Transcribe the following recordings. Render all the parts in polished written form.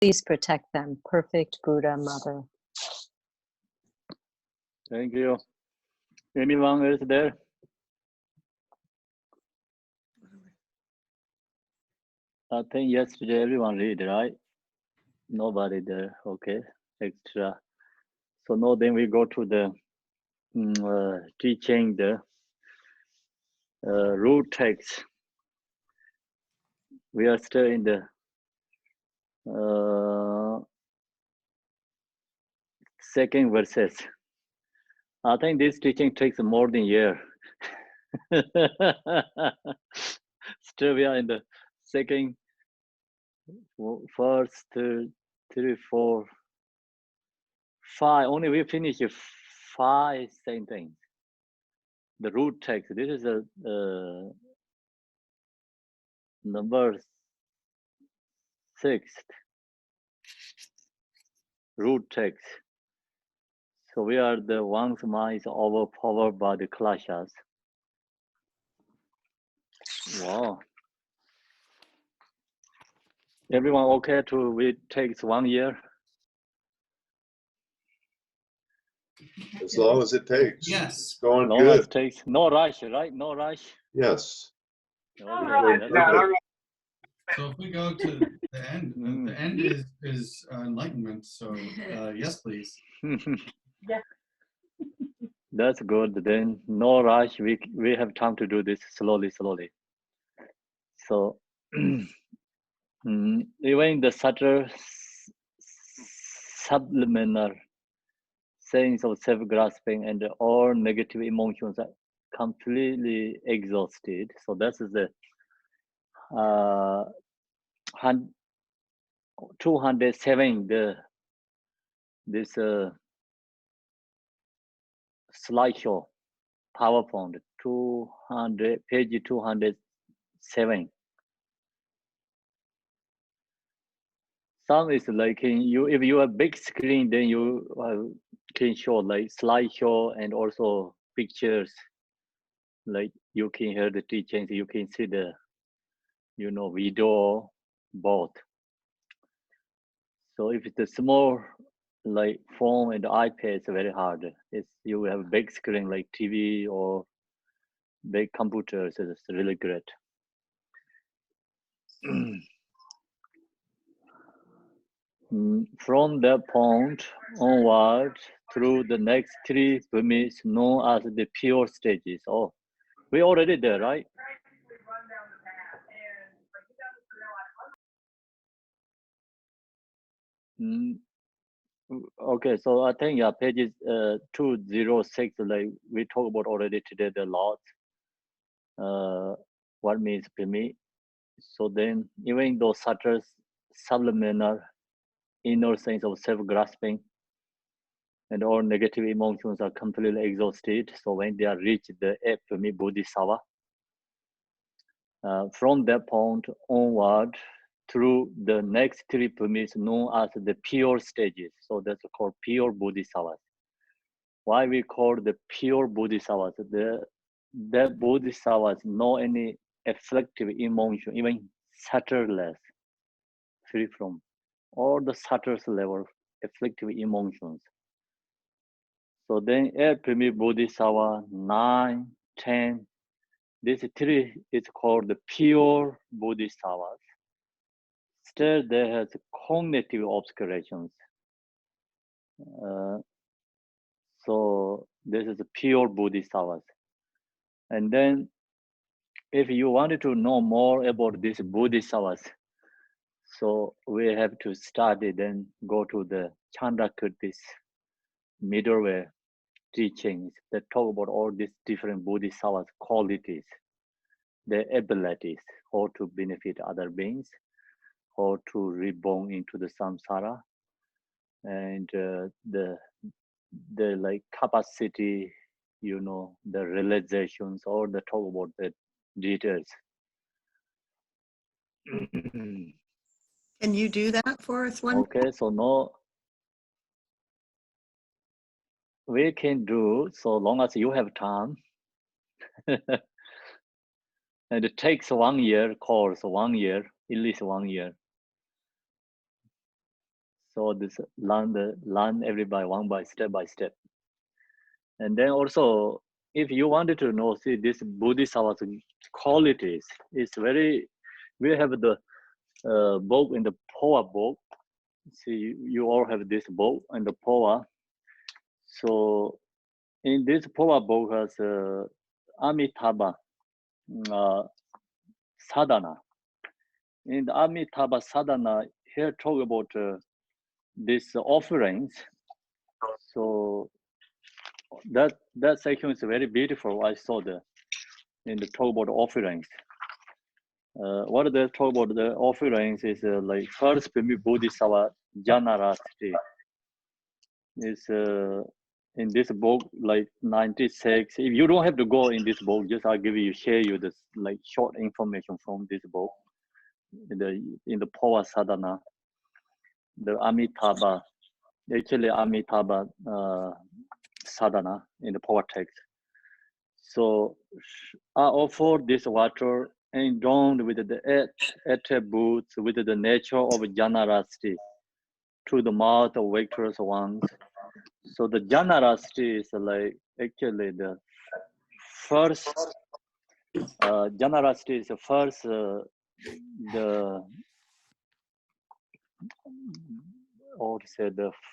Please protect them, perfect Buddha Mother. Thank you. Anyone else there? I think yesterday everyone read, right? Nobody there. Okay, extra. So now then we go to the teaching the root text. We are still in the second verses. I think this teaching takes more than a year. Still we are in the second, first, two, three, four, five. Only we finish 5 same things. The root text. This is a number 6 root text. So we are the one's mind is overpowered by the klashas. Wow. Everyone okay to it takes 1 year? As long as it takes. Yes. It's going Long as good. it takes. No rush, right? No rush. Yes. Okay, that's Okay. good. So if we go to the end, the end is enlightenment. So yes, please. That's good. Then no rush. We have time to do this slowly. So even the subtle subliminal sense of self-grasping and all negative emotions are completely exhausted. So that's the 207 this slideshow PowerPoint 200 page 207. Some is like if you have big screen, then you can show like slideshow and also pictures. Like you can hear the teachings, you can see the video both. So if it's a small like phone and iPad, it's very hard. You have a big screen like TV or big computers, it's really great. From that point onward, through the next 3 permits known as the pure stages. Oh, we already there, right? Okay, so I think pages 206, like we talked about already today, the lot. What means permit? So then, even though subtle subliminal inner sense of self-grasping and all negative emotions are completely exhausted. So when they are reached the permit bodhisattva, from that point onward, through the next 3 permits known as the pure stages. So that's called pure bodhisattvas. Why we call the pure bodhisattvas? The bodhisattvas no any afflictive emotion, even subtleless, free from all the subtlest level afflictive emotions. So then permit bodhisattva 9, 10, this 3 is called the pure bodhisattvas. Still, there has cognitive obscurations. So this is a pure bodhisattvas. And then, if you wanted to know more about this bodhisattvas, so we have to study, then go to the Chandrakirti's middleware teachings that talk about all these different bodhisattvas qualities, their abilities, how to benefit other beings, how to reborn into the samsara, and the like capacity, the realizations, or the talk about the details. Can you do that for us one? Okay, so no, we can do so long as you have time. And it takes 1 year course, 1 year, at least 1 year. So this learn everybody one by step. And then also, if you wanted to know, see this Bodhisattva's qualities, it's very, we have the book in the Poa book. See, you all have this book and the Poa. So in this Poa book has Amitabha sadhana. In the Amitabha sadhana, here talk about these offerings. So that section is very beautiful. I saw in the talk about offerings. What they talk about the offerings is like first Bodhisattva Janarasti is in this book like 96. If you don't have to go in this book, just I'll share you this like short information from this book in the Poa Sadhana, the Amitabha, actually Amitabha Sadhana in the Poa text. So I offer this water endowed with the attributes, with the nature of Janarasti to the mouth of victorious ones. So the Janarasti is like actually the first, Janarasti is the first, the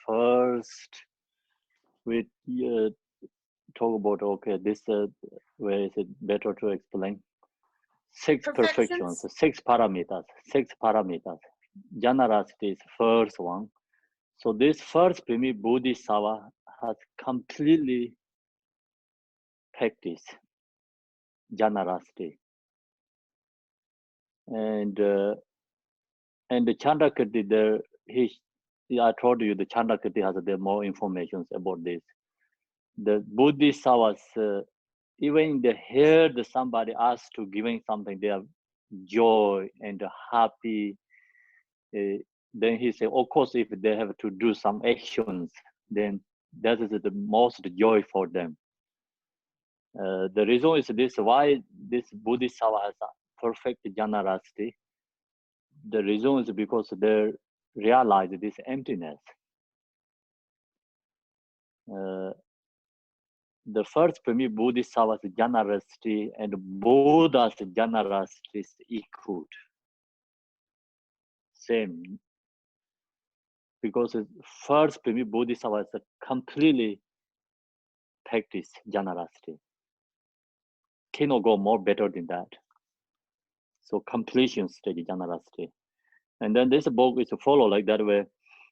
first, we talk about, okay, this where is it better to explain? Six perfections, six parameters. Janarasti is first one. So this first Bodhisattva has completely practiced Janarasti. And the Chandrakirti, I told you the Chandrakirti has more information about this. The Bodhisattvas, even they heard somebody ask to giving something, they are joy and happy. Then he said, of course, if they have to do some actions, then that is the most joy for them. The reason is this: why this Bodhisattva has a perfect Janarasti. The reason is because they realize this emptiness. The first Bodhisattva's Janarasti and Buddha's Janarasti is equal. Same. Because first Bodhisattva is completely practice Janarasti. Cannot go more better than that. So completion stage Janarasti. And then this book is to follow like that way.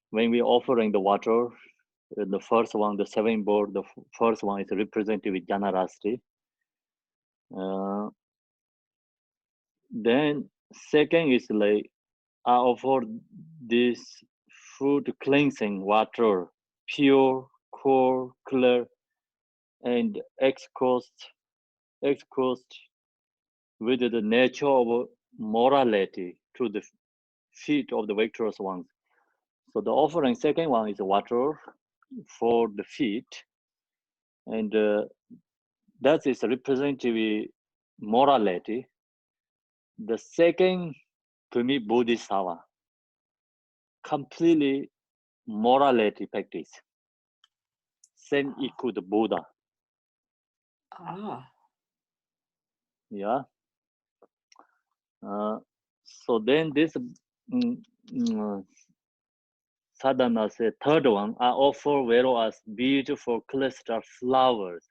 When we offering the water, the first one, the 7 board, the first one is represented with Janarasti. Then second is like I offer this food cleansing water, pure, core, clear, and exposed with the nature of morality to the feet of the victorious ones. So the offering second one is water for the feet, and that is representative morality. The second Bodhisattva completely morality practice, same equal to Buddha. Yeah. So then this sadhana says third one, I offer whereas beautiful cluster flowers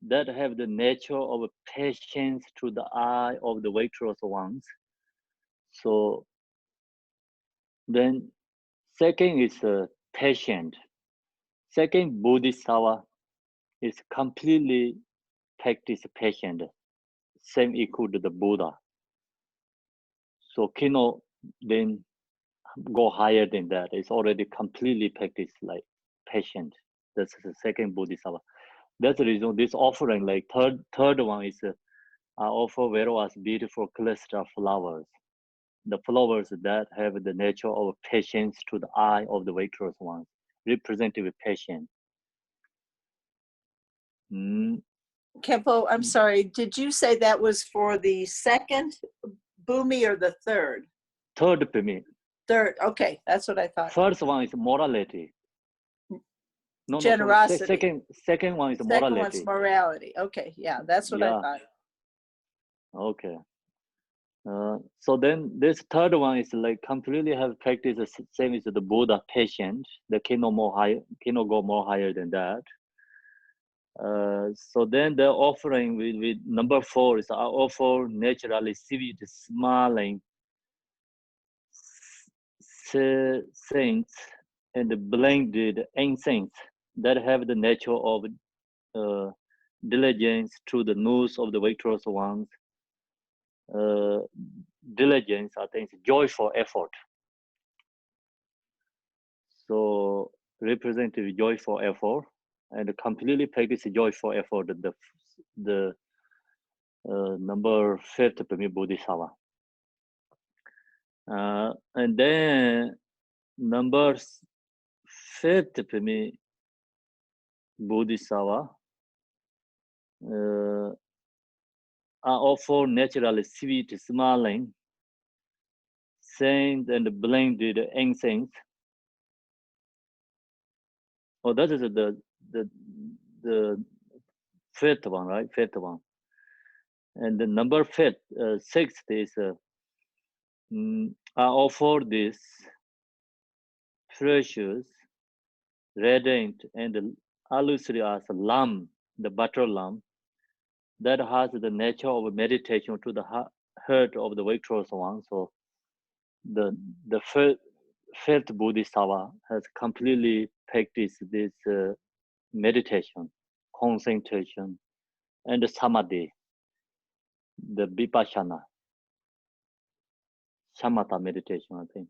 that have the nature of patience to the eye of the victorious ones. So then second is patient. Second Bodhisattva is completely practice patient, same equal to the Buddha. So cannot then go higher than that. It's already completely practiced like patient. That's the second Bodhisattva. That's the reason this offering, like third one is I offer whereas beautiful cluster flowers. The flowers that have the nature of patience to the eye of the victorious ones, represented with patience. Khenpo, I'm sorry, did you say that was for the second Bhumi or the third? Third Pimi. Third, okay, that's what I thought. First one is morality. No, Generosity. Second one is Second morality. one's morality. Okay, yeah, that's what I Yeah. thought. Okay. So then this third one is like completely have practice the same as the Buddha patient. They cannot go more higher than that. So then the offering with number 4 is I offer naturally sweet smiling saints and blended incense that have the nature of diligence to the news of the victorious ones. Diligence, I think, is joyful effort. So representative joyful effort and completely practice joyful effort. The number 5th Pemi Bodhisattva. And then number 5th Pemi Bodhisattva are offer naturally sweet smiling saints and blended incense. Oh, that is the 5th one, right? 5th one. And the number 6th is I offer this precious, radiant, and illustrious lamb, the butter lamb, that has the nature of meditation to the heart of the victorious one. So the 5th Bodhisattva has completely practiced this meditation, concentration, and the samadhi, the vipassana, shamatha meditation, I think.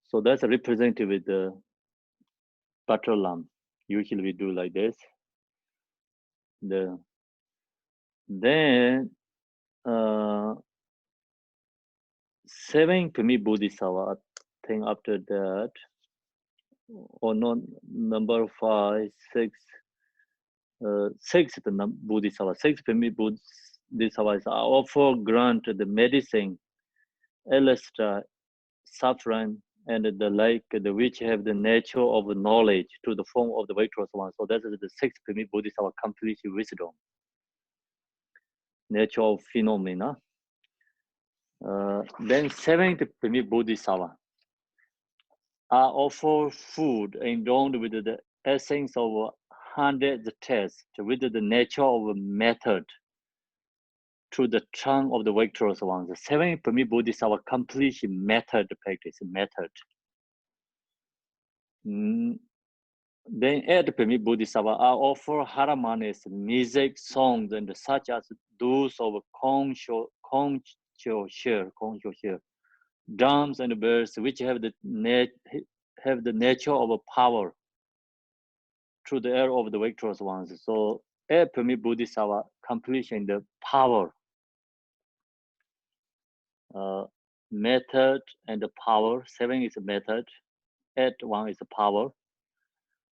So that's represented with the butter lamb. Usually we do like this. Then 7th Pemi Bodhisattva, I think after that, or not, number 5, 6, 6th Bodhisattva, 6th Pemi Bodhisattva is I offer grant the medicine, illustrate suffering, and the like, the which have the nature of knowledge to the form of the victorious one. So that is the 6th Pemi Bodhisattva, complete wisdom, nature of phenomena. Then 7th Pemi Bodhisattva, I offer food endowed with the essence of hundreds tests, with the nature of a method to the tongue of the victorious ones. The 7th Pemi Bodhisattva complete method practice, method. Then 8th Pemi Bodhisattva, I offer harmonious music, songs, and such as those of concho share, drums and bells, which have the nature of a power through the air of the victorious ones. So 8th Pemi Bodhisattva completion the power, method and the power. 7 is a method, 8 one is a power.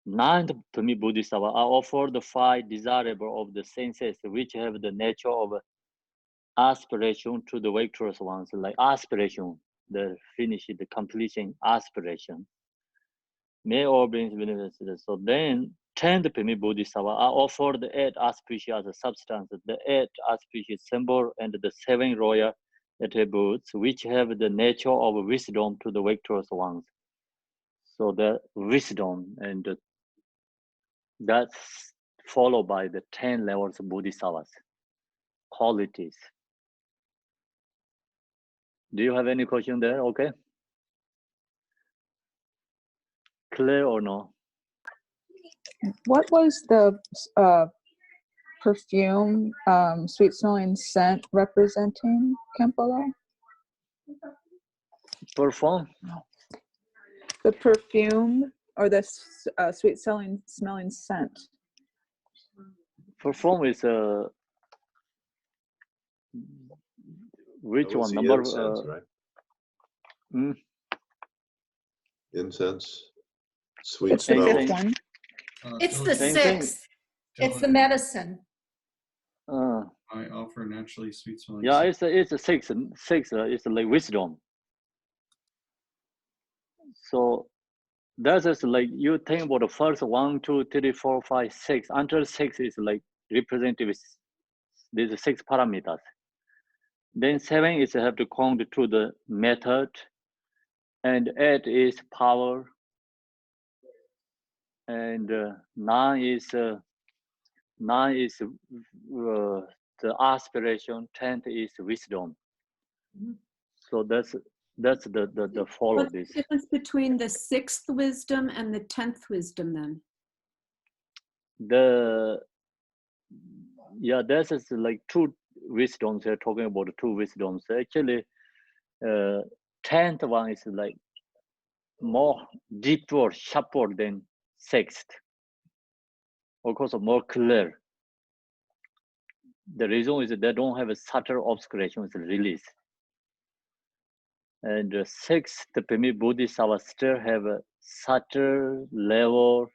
9th Pemi Bodhisattva, I offer the 5 desirable of the senses, which have the nature of aspiration to the victorious ones, like aspiration, the finish, the completion, aspiration. May all beings be benefited. So then 10th Pemi Bodhisattva, I offer the 8 auspicious substances, the 8 auspicious symbol, and the 7 royal attributes, which have the nature of wisdom to the victorious ones. So the wisdom, and that's followed by the 10 levels of Bodhisattvas, qualities. Do you have any question there? Okay. Clear or no? What was the perfume, sweet smelling scent representing, Khenpo? Perform? The perfume or the sweet smelling scent? Perform is which That was one? the Number incense, right? Incense, sweet It's the smell. 5th one. It's the Same thing. 6th. It's the medicine. I offer naturally sweet smelling. Yeah, it's a 6. 6 it's like wisdom. So that's just like you think about the first 1, 2, 3, 4, 5, 6. Until 6 is like representative. These 6 parameters. Then 7 is have to count to the method, and 8 is power, and 9 is the aspiration. 10th is wisdom. So that's the fall What's of this. the difference between the 6th wisdom and the 10th wisdom then? This is like 2 wisdoms. They're talking about the 2 wisdoms. Actually, 10th one is like more deeper, sharper than 6th. Of course, more clear. The reason is that they don't have a subtle obscuration, it's a release. And the 6th Pimi Bodhisattva still have a subtle level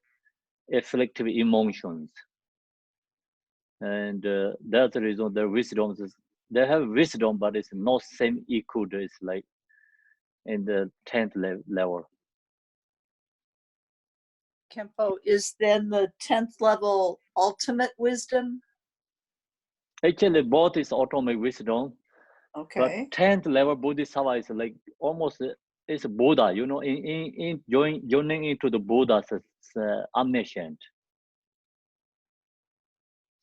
afflictive emotions. And that's the reason their wisdom is, they have wisdom, but it's not same equal. It's like in the 10th level. Khenpo, is then the 10th level ultimate wisdom? Actually, both is ultimate wisdom, Okay. but 10th level Bodhisattva is like almost it's Buddha, you know, in joining into the Buddha's omniscient.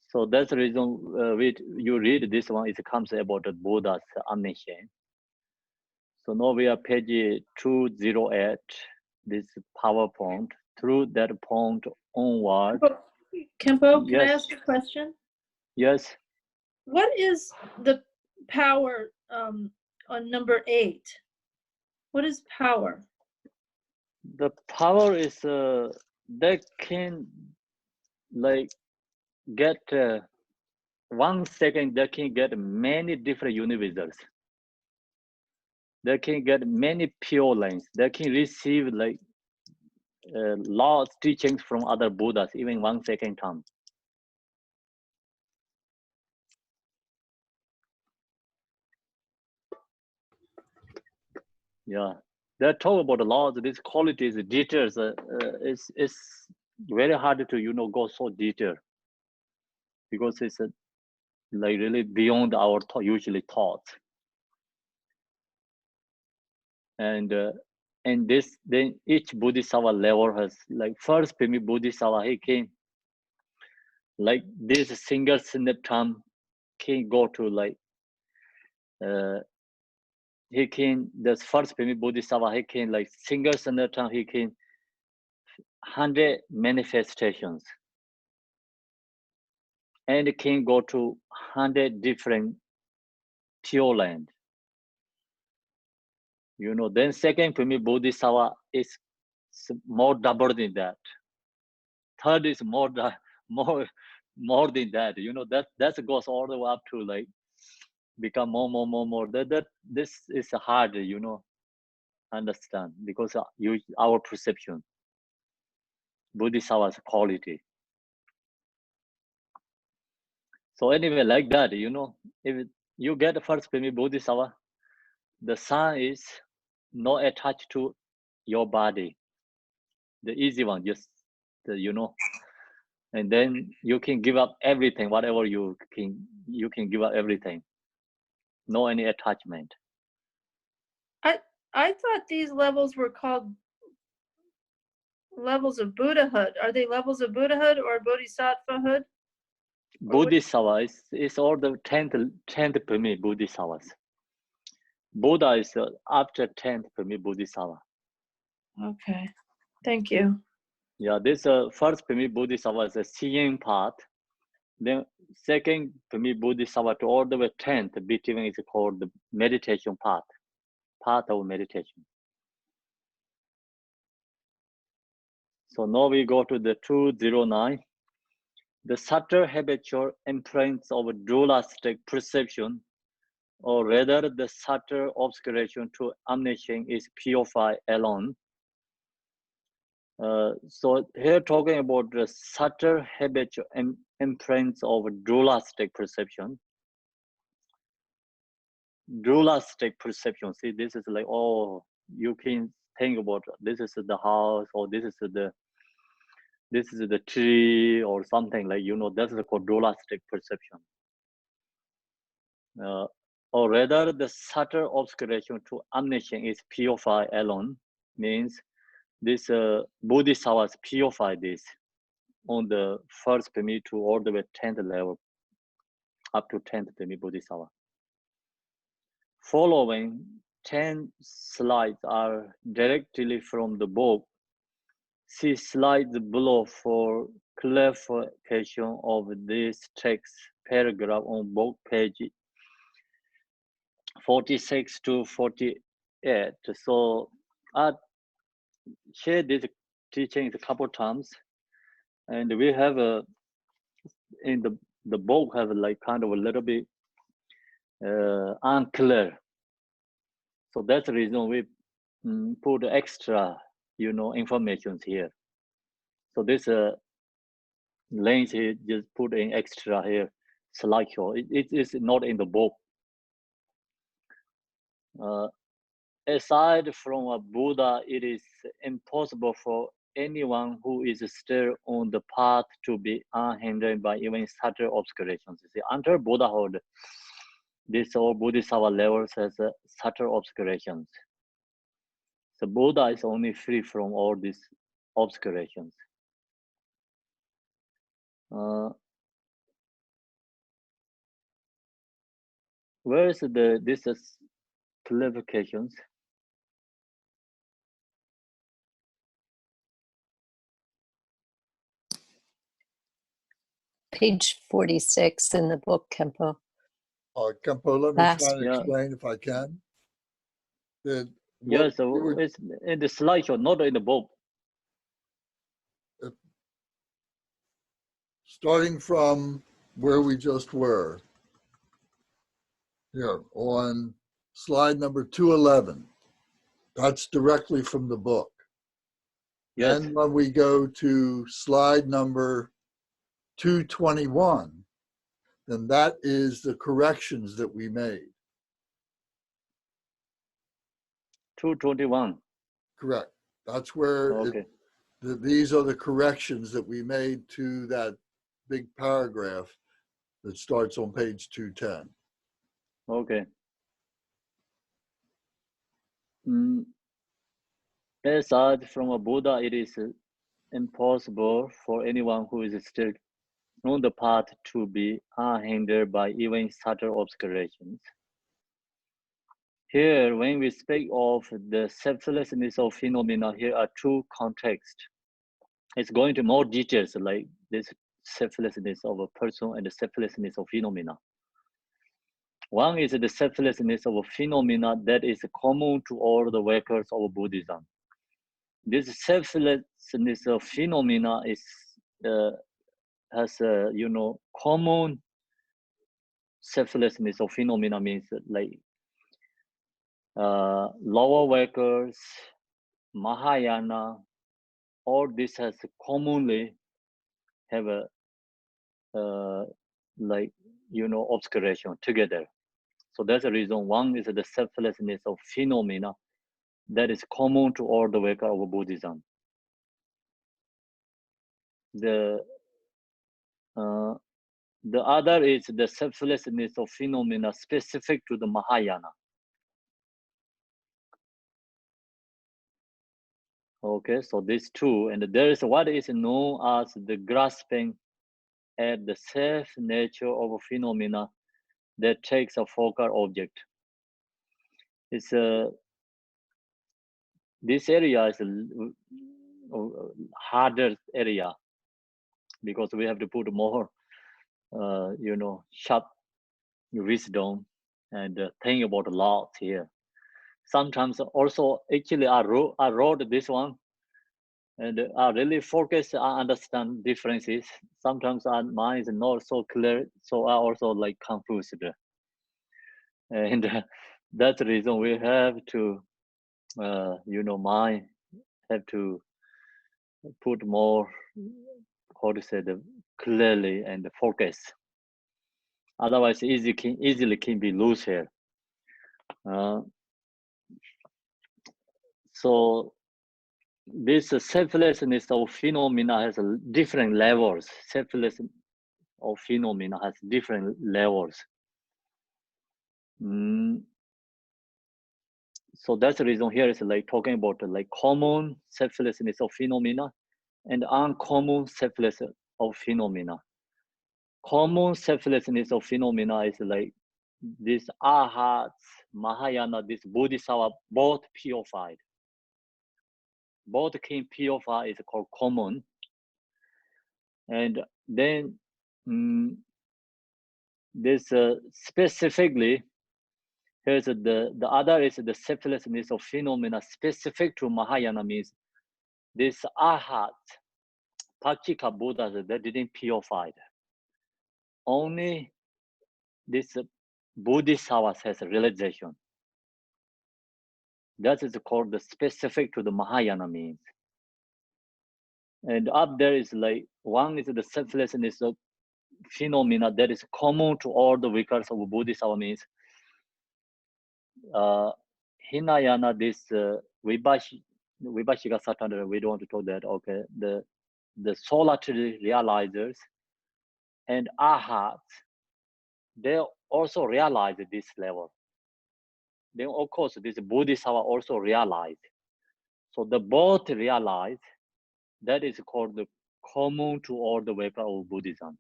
So that's the reason you read this one, it comes about the Buddha's omniscient. So now we are page 208, this PowerPoint. Through that point onward. Khenpo, can I Yes. ask a question? Yes. What is the power on number 8? What is power? The power is they can like get 1 second. They can get many different universals. They can get many pure lines. They can receive like lots teachings from other Buddhas, even 1 second time. Yeah, they talk about a lot of these qualities, the details. It's very hard to go so detailed because it's like really beyond our usually thoughts. And this, then each Bodhisattva level has like first Pimi Bodhisattva, he can like this single time can go to like he can this first Pimi Bodhisattva, he can like single time he can 100 manifestations and can go to 100 different pure land. Then second Pimi Bodhisattva is more double than that. Third is more than that. That goes all the way up to like become more. This is hard, understand because our perception, Bodhisattva's quality. So anyway, like that, if you get the first Pimi Bodhisattva, the sun is not attached to your body. The easy one, just and then you can give up everything, whatever you can give up everything. No any attachment. I thought these levels were called levels of Buddhahood. Are they levels of Buddhahood or Bodhisattvahood? Bodhisattva is all the 10th Pimi Bodhisattvas. Buddha is after 10th Pimi Bodhisattva. Okay, thank you. Yeah, this first Pimi Bodhisattva is a seeing part. Then second Pimi Bodhisattva to all the way 10th between is called the meditation part of meditation. So now we go to the 209. The subtle habitual imprints of dualistic perception, or rather the subtle obscuration to omniscience is purified alone. So here talking about the subtle habitual imprints of dualistic perception. Dualistic perception, see, this is like, oh, you can think about this is the house, or this is the tree, or something like, that's the called dualistic perception. Or rather, the subtle obscuration to omniscience is purified alone, means this bodhisattvas purify this on the first pemi to all the way 10th level, up to 10th pemi bodhisattva. Following 10 slides are directly from the book. See slides below for clarification of this text paragraph on book page 46 to 48. So I shared this teaching a couple times, and we have in the book have like kind of a little bit unclear. So that's the reason we put extra, information here. So this link here just put in extra here slideshow. It is not in the book. Aside from a Buddha, it is impossible for anyone who is still on the path to be unhindered by even subtle obscurations. You see, under Buddhahood, this all Bodhisattva levels has subtle obscurations. So Buddha is only free from all these obscurations. Where is this is clarifications? Page 46 in the book, Khenpo. Khenpo, let me Last- try to explain if I can. Yes, so it's in the slideshow, not in the book. Starting from where we just were, here on slide number 211, that's directly from the book. Yes. And when we go to slide number 221, then that is the corrections that we made. 221. Correct. That's where Okay. these are the corrections that we made to that big paragraph that starts on page 210. Okay. Aside from a Buddha, it is impossible for anyone who is still on the path to be unhindered by even subtle obscurations. Here, when we speak of the selflessness of phenomena, here are two contexts. It's going to more details like this selflessness of a person and the selflessness of phenomena. One is the selflessness of a phenomena that is common to all the workers of Buddhism. This selflessness of phenomena is has common selflessness of phenomena means like lower workers, Mahayana, all this has commonly have a obscuration together. So that's the reason one is the selflessness of phenomena that is common to all the workers of Buddhism. The other is the selflessness of phenomena specific to the Mahayana. Okay, so these two, and there is what is known as the grasping at the self-nature of a phenomena that takes a focal object. It's this area is a harder area because we have to put more, sharp wisdom and think about a lot here. Sometimes also, actually, I wrote this one, and I really focus. I understand differences. Sometimes mine is not so clear, so I also like confused. And that's the reason we have to, mine have to put more, clearly and focus. Otherwise, easily can be loose here. So this selflessness of phenomena has different levels. Selflessness of phenomena has different levels. So that's the reason here is like talking about like common selflessness of phenomena and uncommon selflessness of phenomena. Common selflessness of phenomena is like this Arhats, Mahayana, this Bodhisattva, both purified. Both came purified is called common. And then this specifically, here's the other is the selflessness of phenomena specific to Mahayana means this Arhat, Pachika Buddhas that didn't purified. Only this Bodhisattvas has a realization. That is called the specific to the Mahayana means. And up there is like, one is the selflessness of phenomena that is common to all the vikars of Bodhisattva means. Hinayana, this Vibhashika Satana, we don't want to talk that, okay. The solitary realizers and Arhats, they also realize this level. Then of course this Bodhisattva also realized. So the both realize, that is called the common to all the Vipers of Buddhism.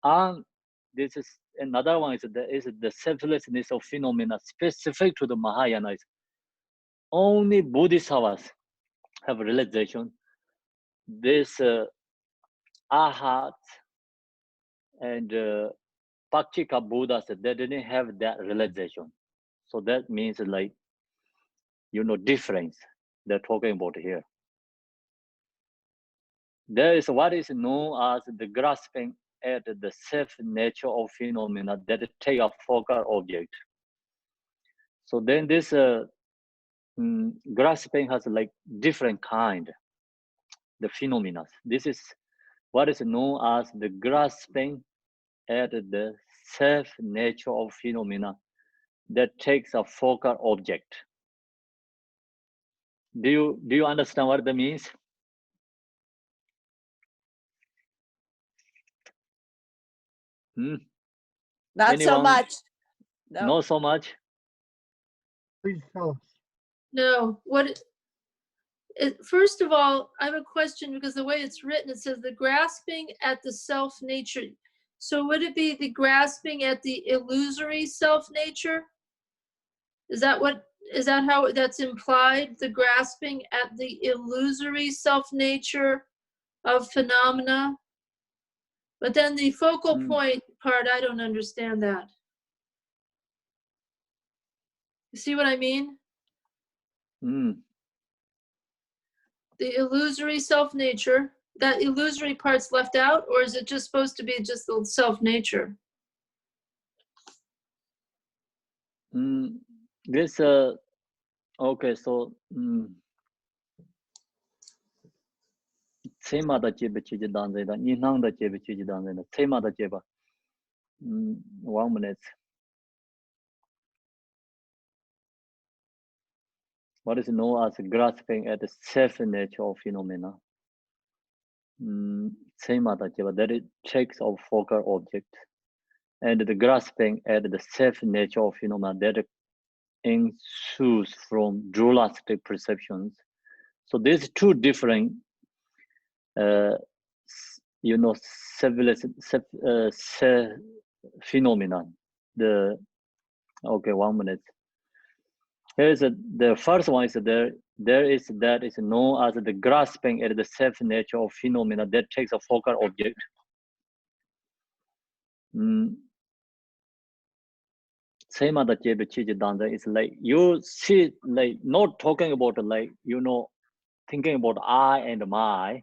And this is another one is the selflessness of phenomena specific to the Mahayana. Only Bodhisattvas have realization. This Arhat and Pachika Buddhas, they didn't have that realization. So that means like, difference they're talking about here. There is what is known as the grasping at the self-nature of phenomena that take a focal object. So then this grasping has like different kind, the phenomena. This is what is known as the grasping at the self-nature of phenomena that takes a focal object. Do you understand what that means? Not so Anyone? much. No. Not so much. Please tell us. No, first of all, I have a question because the way it's written, it says the grasping at the self nature. So would it be the grasping at the illusory self nature? Is that how that's implied? The grasping at the illusory self nature of phenomena? But then the focal point part, I don't understand that. You see what I mean? The illusory self-nature, that illusory part's left out, or is it just supposed to be just the self-nature? This okay, so Sema da jeba chiji danze da, Ninang da jeba chiji danze da, Sema da jeba. 1 minute. What is known as grasping at the self-nature of phenomena? Sema da jeba, that it takes a focal object. And the grasping at the self-nature of phenomena that ensues from dualistic perceptions. So there's two different phenomena. Okay, 1 minute. Here's the first one is there is that is known as the grasping at the self-nature of phenomena that takes a focal object. Same other is like you see, like not talking about like thinking about I and my.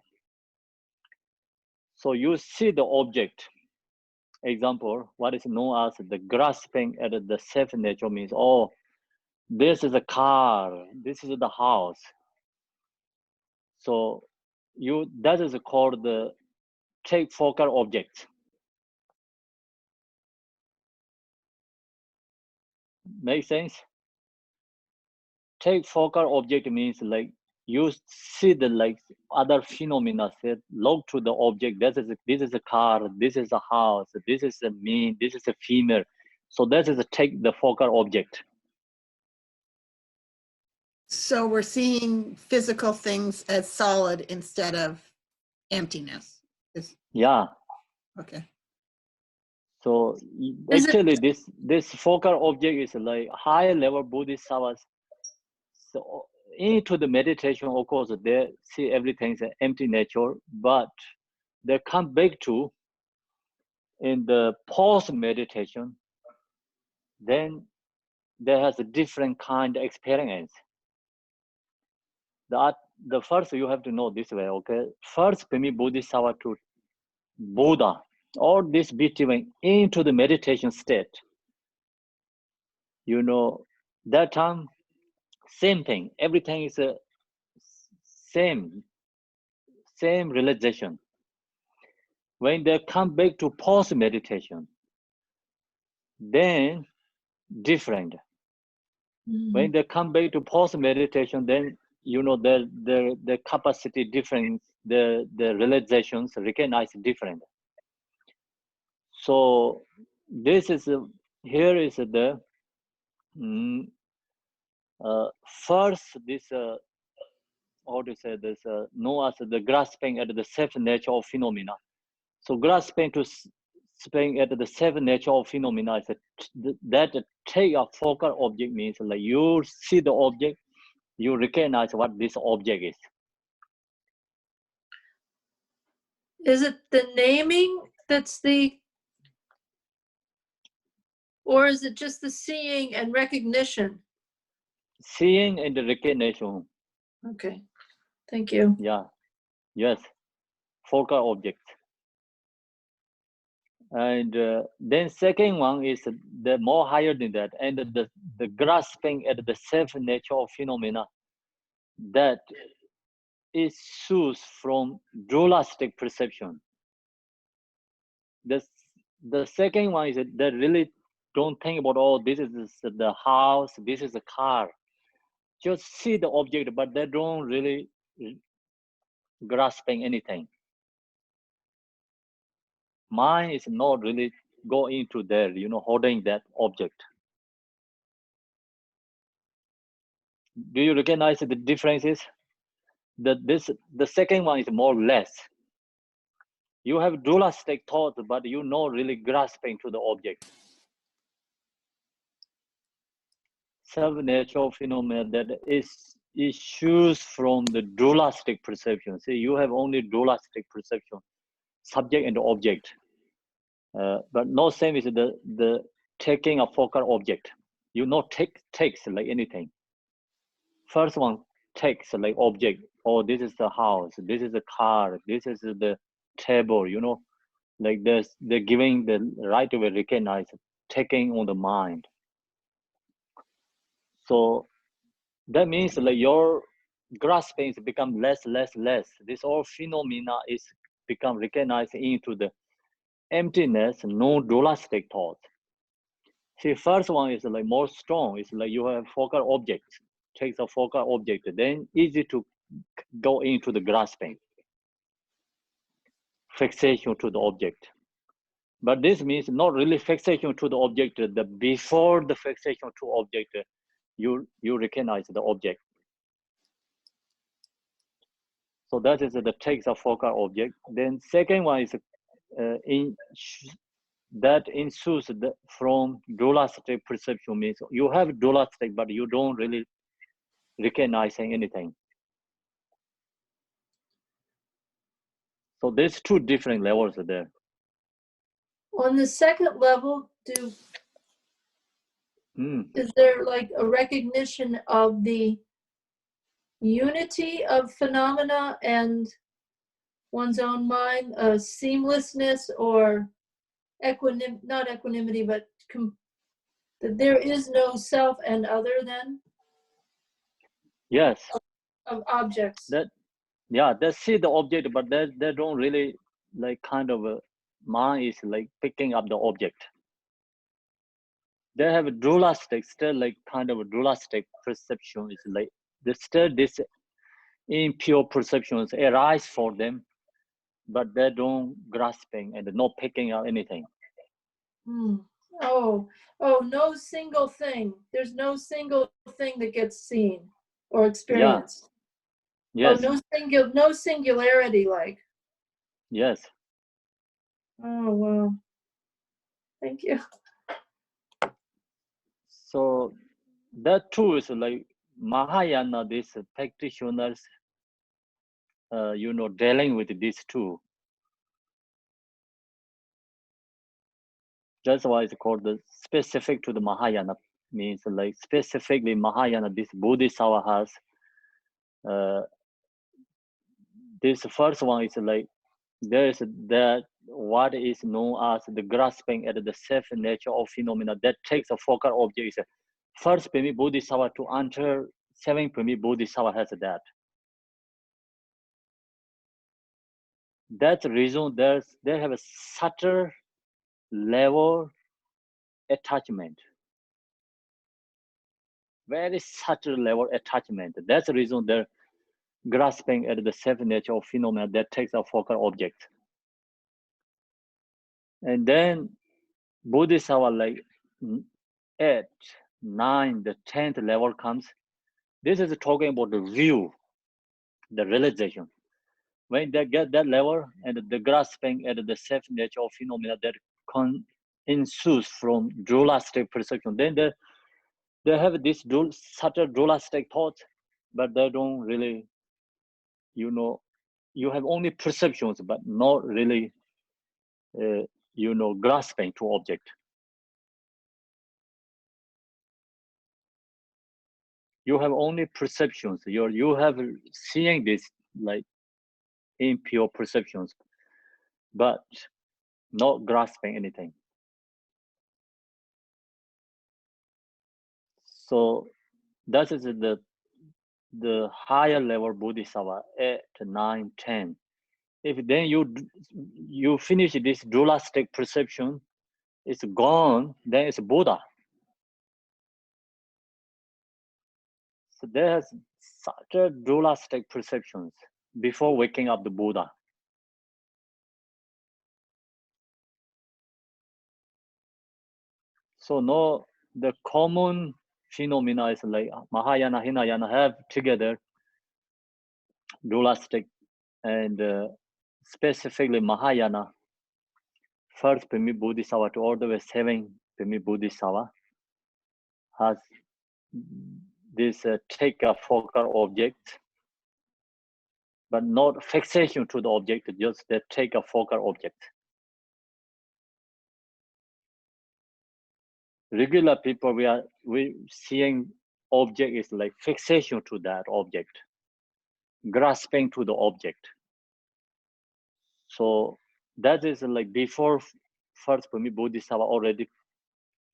So you see the object. Example, what is known as the grasping at the self-nature means, oh, this is a car, this is the house. So that is called the take focal object. Make sense? take focal object means like you see the like other phenomena. Say, look to the object. This is a car. This is a house. This is a me. This is a female. So that is take the focal object. So we're seeing physical things as solid instead of emptiness. Yeah. Okay. So Is it- actually, this focal object is like higher level Bodhisattvas. So into the meditation, of course, they see everything is an empty nature, but they come back to in the post meditation, then there has a different kind of experience. The first you have to know this way, okay? First, permit Bodhisattva to Buddha, all this between into the meditation state. You know, that time, same thing. Everything is a same realization. When they come back to post meditation, then different. When they come back to post meditation, then you know the capacity different, the realizations recognize different. So this is here is the first this how to say this known as the grasping at the self nature of phenomena. So grasping to spring at the self nature of phenomena is that take a focal object means like you see the object, you recognize what this object is. Is it the naming that's or is it just the seeing and recognition? Seeing and the recognition. Okay, thank you. Yeah, yes, focal object. And then second one is the more higher than that, and the grasping at the self nature of phenomena that issues from dualistic perception. The second one is that they really don't think about, oh, this is the house, this is the car. Just see the object, but they don't really grasping anything. Mind is not really go into there, you know, holding that object. Do you recognize the differences? The second one is more or less. You have dualistic thoughts, but you not really grasping to the object. Self-nature phenomena that is issues from the dualistic perception. See, you have only dualistic perception, subject and object. But no same is the taking a focal object. You not takes like anything. First one takes like object. Oh, this is the house. This is the car. This is the table. You know, like this. They're giving the right to recognize, taking on the mind. So that means like your grasping is become less. This all phenomena is become recognized into the emptiness, no dualistic thought. See, first one is like more strong. It's like you have focal object, takes a focal object, then easy to go into the grasping, fixation to the object. But this means not really fixation to the object. The before the fixation to object, you recognize the object. So that is the takes a focal object. Then second one is that ensues from dualistic perception means you have dualistic, but you don't really recognizing anything. So there's two different levels there. On the second level, is there like a recognition of the unity of phenomena and one's own mind, a seamlessness or not equanimity, but that there is no self and other then? Yes. Of objects. They see the object, but they don't really like kind of mind is like picking up the object. they have a dualistic, still like kind of a dualistic perception. It's like still this impure perceptions arise for them, but they don't grasping and not picking out anything. Oh, no single thing. There's no single thing that gets seen or experienced. Yes. Oh, no singularity like. Yes. Oh, wow. Thank you. So that too is like Mahayana, these practitioners, dealing with these two. That's why it's called the specific to the Mahayana, means like specifically Mahayana, this Bodhisattva has, this first one is like, there is that what is known as the grasping at the self nature of phenomena that takes a focal object. First permit Bodhisattva to enter, seven permit Bodhisattva has that. That's the reason they have a subtle level attachment. Very subtle level attachment. That's the reason they're grasping at the self nature of phenomena that takes a focal object. And then Bodhisattva like 8, 9, the 10th level comes. This is talking about the view, the realization. When they get that level and the grasping at the self nature of phenomena that ensues from dualistic perception, then they have this subtle dualistic thought, but they don't really, you have only perceptions, but not really, grasping to object. You have only perceptions. You have seeing this like impure perceptions, but not grasping anything. So that is the higher level Bodhisattva, 8, 9, 10. If then you finish this dualistic perception, it's gone, then it's Buddha. So there's such dualistic perceptions before waking up the Buddha. So no, the common phenomena is like Mahayana, Hinayana have together dualistic, and specifically Mahayana, first permit Bodhisattva to all the way 7 permit Bodhisattva has this take a focal object, but not fixation to the object, just that take a focal object. Regular people, we seeing object is like fixation to that object, grasping to the object. So that is like before first permit Bodhisattva already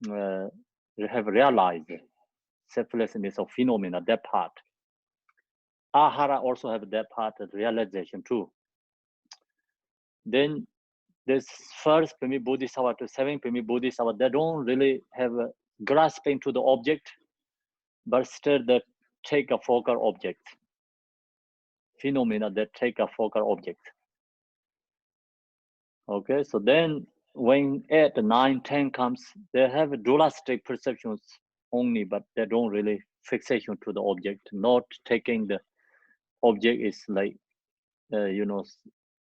have realized selflessness of phenomena, that part. Ahara also have that part of realization too. Then this first permit Bodhisattva to 7 permit Bodhisattva, they don't really have a grasping to the object, but still they take a focal object. Phenomena that take a focal object. Okay, so then when 8, 9, 10 comes, they have dualistic perceptions only, but they don't really fixation to the object, not taking the object is like,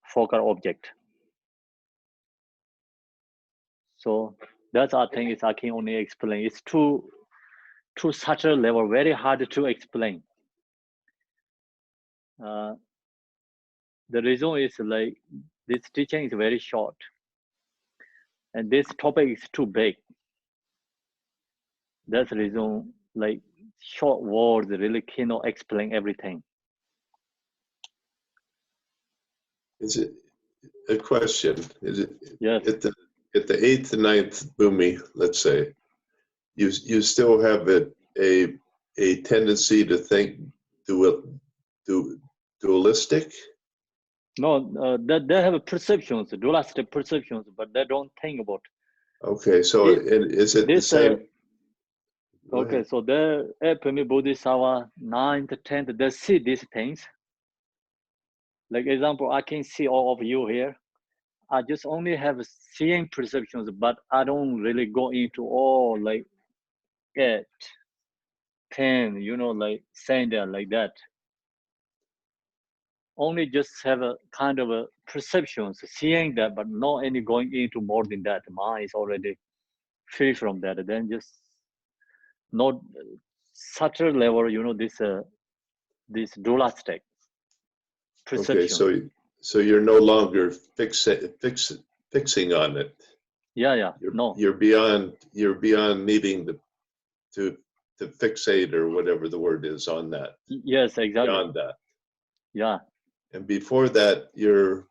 focal object. So that's I think is I can only explain. It's too such a level, very hard to explain. The reason is like this teaching is very short, and this topic is too big. That's the reason like short words really cannot explain everything. Is it a question? Is it yes. At the 8th and 9th bhumi, let's say, you still have a tendency to think dualistic? No, they have perceptions, dualistic perceptions, but they don't think about. Okay, so is it the same? Go Okay, ahead. so the Epimi Bodhisattva 9th, 10th, they see these things. Like example, I can see all of you here. I just only have seeing perceptions, but I don't really go into all like 8, 10, you know, like saying that like that. Only just have a kind of a perceptions, seeing that, but not any going into more than that. Mind is already free from that. Then just not subtle level, you know, this dualistic Okay, perception. so you're no longer fixing on it. Yeah, You're, no. you're beyond needing to fixate or whatever the word is on that. Yes, exactly. Beyond that. Yeah. And before that, you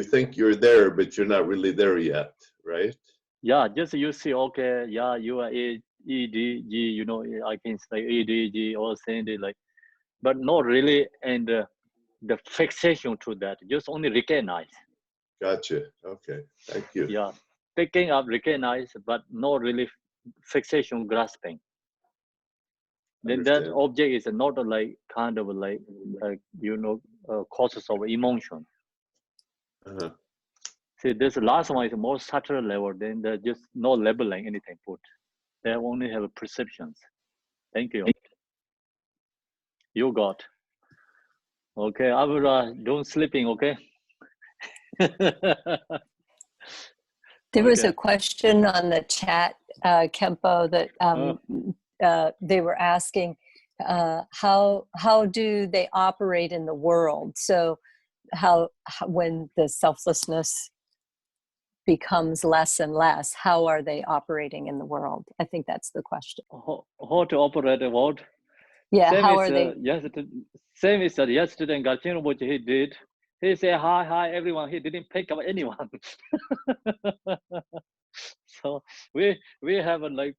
think you're there, but you're not really there yet, right? Yeah, just you see, okay, yeah, you are EDG, you know, I can say EDG or saying it like, but not really, and the fixation to that, just only recognize. Gotcha. Okay, thank you. Yeah, picking up, recognize, but not really fixation, grasping. Then that Understand. object is not like kind of like you know, causes of emotion. Uh-huh. See, this last one is a more subtle level. Then there's just no labeling anything put. They only have perceptions. Thank you. You got. Okay, I will don't sleeping. Okay. There was Okay. a question on the chat, Khenpo, that they were asking how do they operate in the world? So how when the selflessness becomes less and less, how are they operating in the world? I think that's the question. How to operate the world? Yeah, same how is, are they? yesterday, same is that yesterday in Galchen, what he did. He said hi everyone. He didn't pick up anyone. So we have like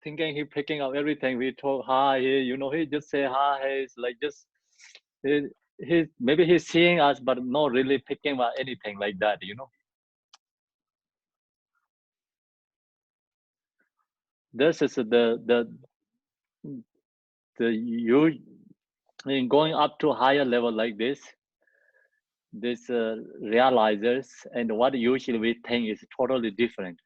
thinking he picking up everything. We told hi, you know, he just say hi. He's like just he maybe he's seeing us, but not really picking up anything like that, you know. This is the you in going up to higher level like this realizers, and what usually we think is totally different.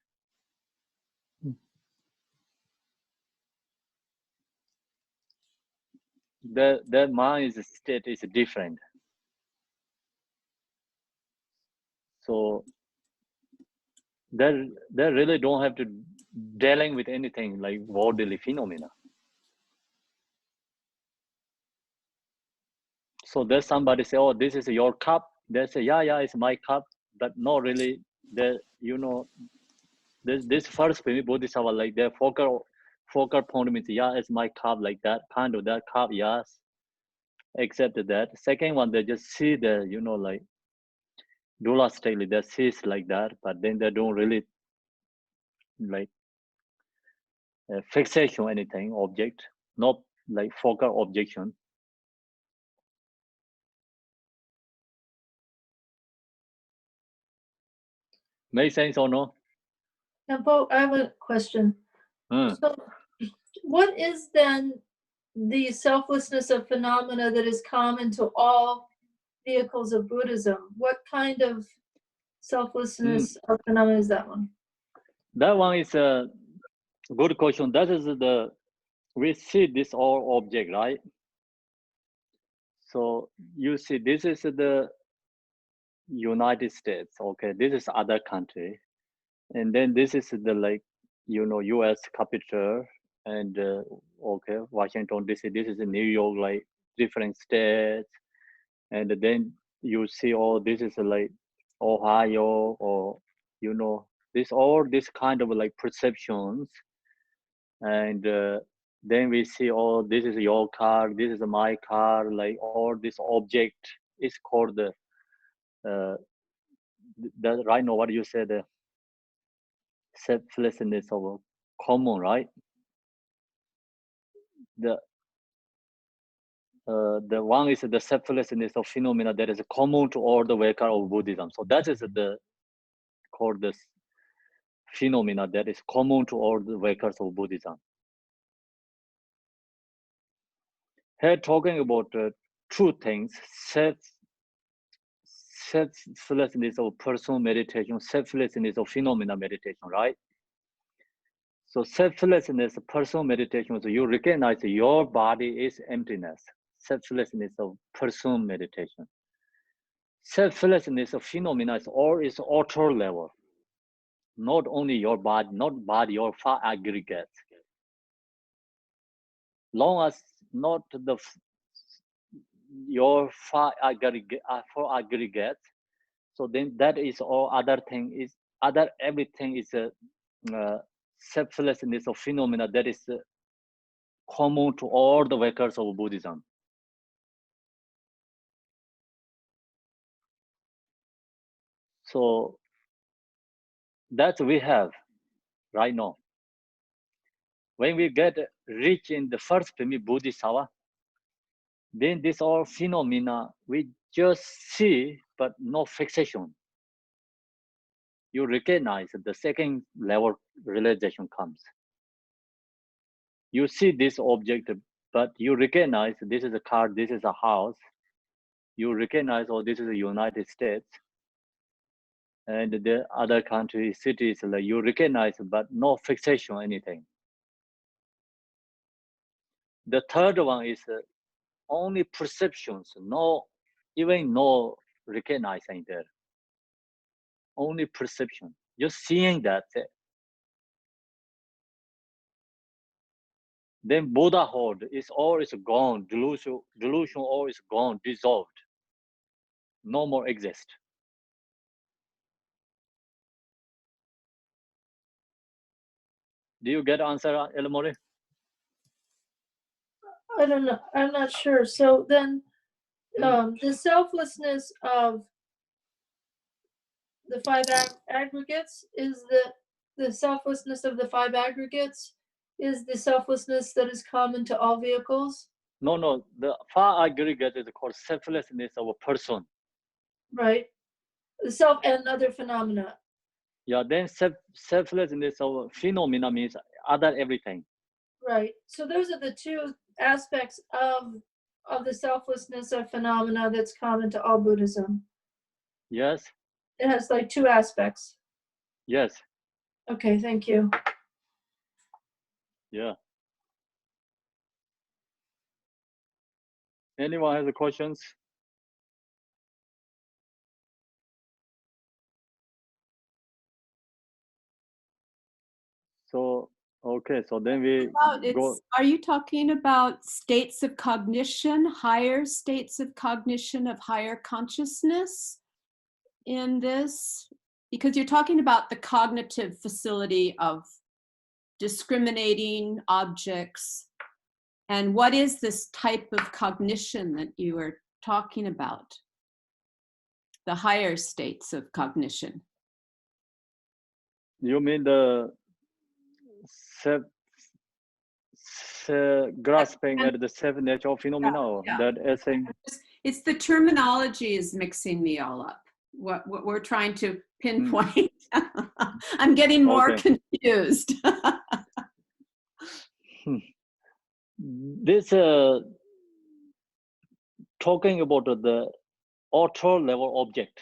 The mind state is different. So they really don't have to dealing with anything like worldly phenomena. So there's somebody say, oh, this is your cup. They say, yeah, it's my cup, but not really. You know, this first Bodhisattva, like their focal point means, yeah, it's my cup, like that kind of that cup, yes. Except that second one, they just see the, you know, like dualistically, they see it like that, but then they don't really like fixation anything object, not like focal objection. Make sense or no? Khenpo, I have a question. So what is then the selflessness of phenomena that is common to all vehicles of Buddhism? What kind of selflessness of phenomena is that one? That one is a good question. That is we see this all object, right? So you see, this is the United States. Okay, this is other country, and then this is the like, you know, U.S. capital, and okay, Washington D.C. This is New York, like different states, and then you see all this is like Ohio, or you know, this kind of like perceptions, and then we see, oh, this is your car, this is my car, like all this object is called the right now what you said, the selflessness of common, right? The one is the selflessness of phenomena that is common to all the worker of Buddhism. So that is the called this phenomena that is common to all the workers of Buddhism. Here talking about two things: selflessness of personal meditation, selflessness of phenomena meditation, right? So selflessness, personal meditation, so you recognize your body is emptiness. Selflessness of personal meditation. Selflessness of phenomena is all is outer level. Not only your body, not body, your far aggregate. Long as not the your far aggregate, so then that is all other thing is other everything is a selflessness of phenomena that is common to all the workers of Buddhism. So that we have right now. When we get rich in the first Bodhisattva, then this all phenomena we just see but no fixation. You recognize the second level realization comes. You see this object, but you recognize this is a car, this is a house. You recognize, oh, this is the United States. And the other countries, cities, like you recognize, but no fixation, anything. The third one is only perceptions, no, even no recognizing there. Only perception, just seeing that. Then Buddhahood is all is gone, delusion all is gone, dissolved. No more exist. Do you get answer, Elamori? I don't know. I'm not sure. So then the selflessness of the five aggregates is the selflessness of the five aggregates is the selflessness that is common to all vehicles. No, the far aggregate is called selflessness of a person. Right. The self and other phenomena. Yeah, then selflessness of phenomena means other everything. Right. So those are the two aspects of the selflessness of phenomena that's common to all Buddhism. Yes. It has like two aspects. Yes. Okay, thank you. Yeah. Anyone has questions? So, okay, so then we go. Are you talking about states of cognition, higher states of cognition of higher consciousness in this? Because you're talking about the cognitive facility of discriminating objects. And what is this type of cognition that you are talking about? The higher states of cognition. You mean the grasping at the seven natural phenomena, or that essence? It's the terminology is mixing me all up. What we're trying to pinpoint. I'm getting more confused. This talking about the outer level object,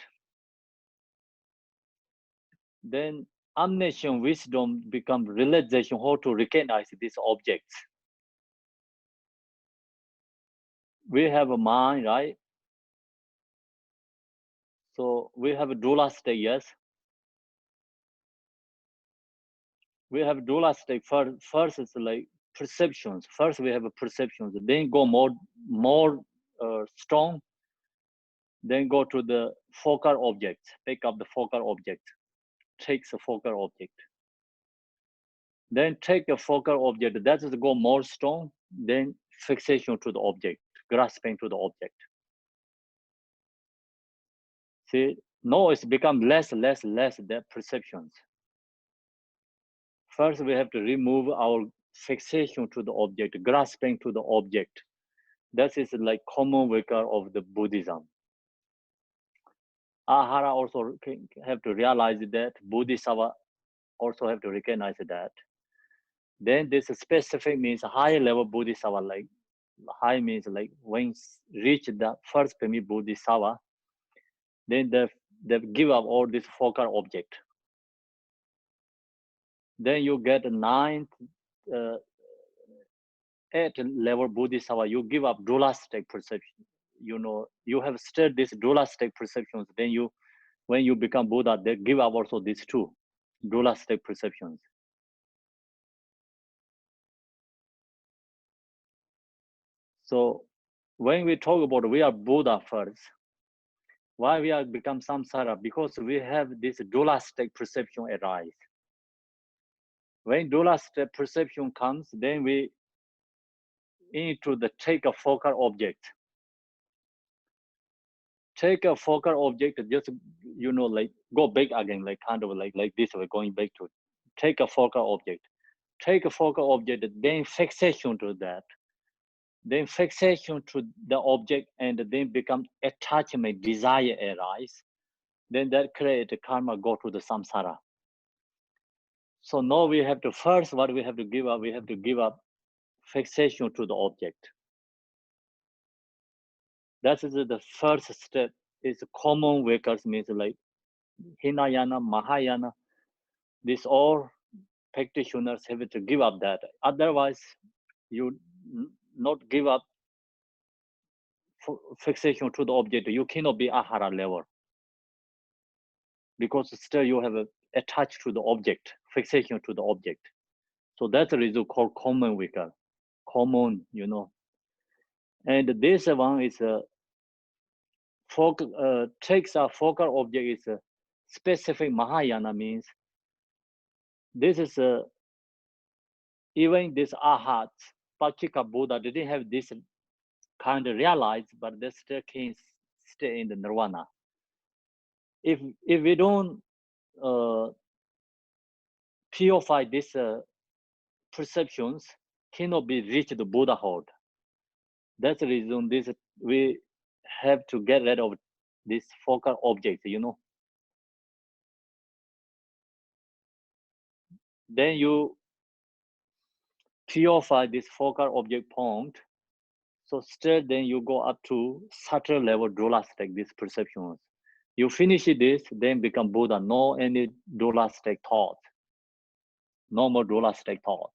then omniscient wisdom becomes realization how to recognize these objects. We have a mind, right? So we have a doula state, yes. We have doula state. First is like perceptions. First we have a perceptions, then go more strong. Then go to the focal object. Pick up the focal object. Takes a focal object. Then take a focal object. That is go more strong. Then fixation to the object, grasping to the object. See, no, it's become less the perceptions. First, we have to remove our fixation to the object, grasping to the object. That is like common worker of the Buddhism. Ahara also have to realize that. Bodhisattva also have to recognize that. Then this specific means higher level Bodhisattva, like high means like when reach the first Pemi Bodhisattva, then they give up all this focal object. Then you get 9th, 8th level Bodhisattva, you give up dualistic perception. You know, you have studied this dualistic perceptions. Then you, when you become Buddha, they give up also these two dualistic perceptions. So when we talk about we are Buddha first, why we are become samsara? Because we have this dualistic perception arise. When dualistic perception comes, then we need to take a focal object. Take a focal object, just, you know, like go back again, like kind of like this, we're going back to take a focal object. Take a focal object, then fixation to that. Then fixation to the object, and then become attachment, desire arise. Then that create karma, go to the samsara. So now we have to first, what we have to give up, we have to give up fixation to the object. That is the first step. Is common vehicles, means like Hinayana, Mahayana. This all practitioners have to give up that. Otherwise, you not give up fixation to the object. You cannot be ahara level, because still you have attached to the object, fixation to the object. So that's the reason called common vehicle, common, you know. And this one is a takes a focal object is a specific Mahayana, means this is a, even this ahats, Pachika Buddha didn't have this kind of realized, but they still can stay in the nirvana. If we don't purify these perceptions, cannot be reached the Buddhahood. That's the reason this we have to get rid of this focal object, you know. Then you purify this focal object point. So still then you go up to subtle level dualistic, these perceptions. You finish this, then become Buddha, no any dualistic thought. No more dualistic thought.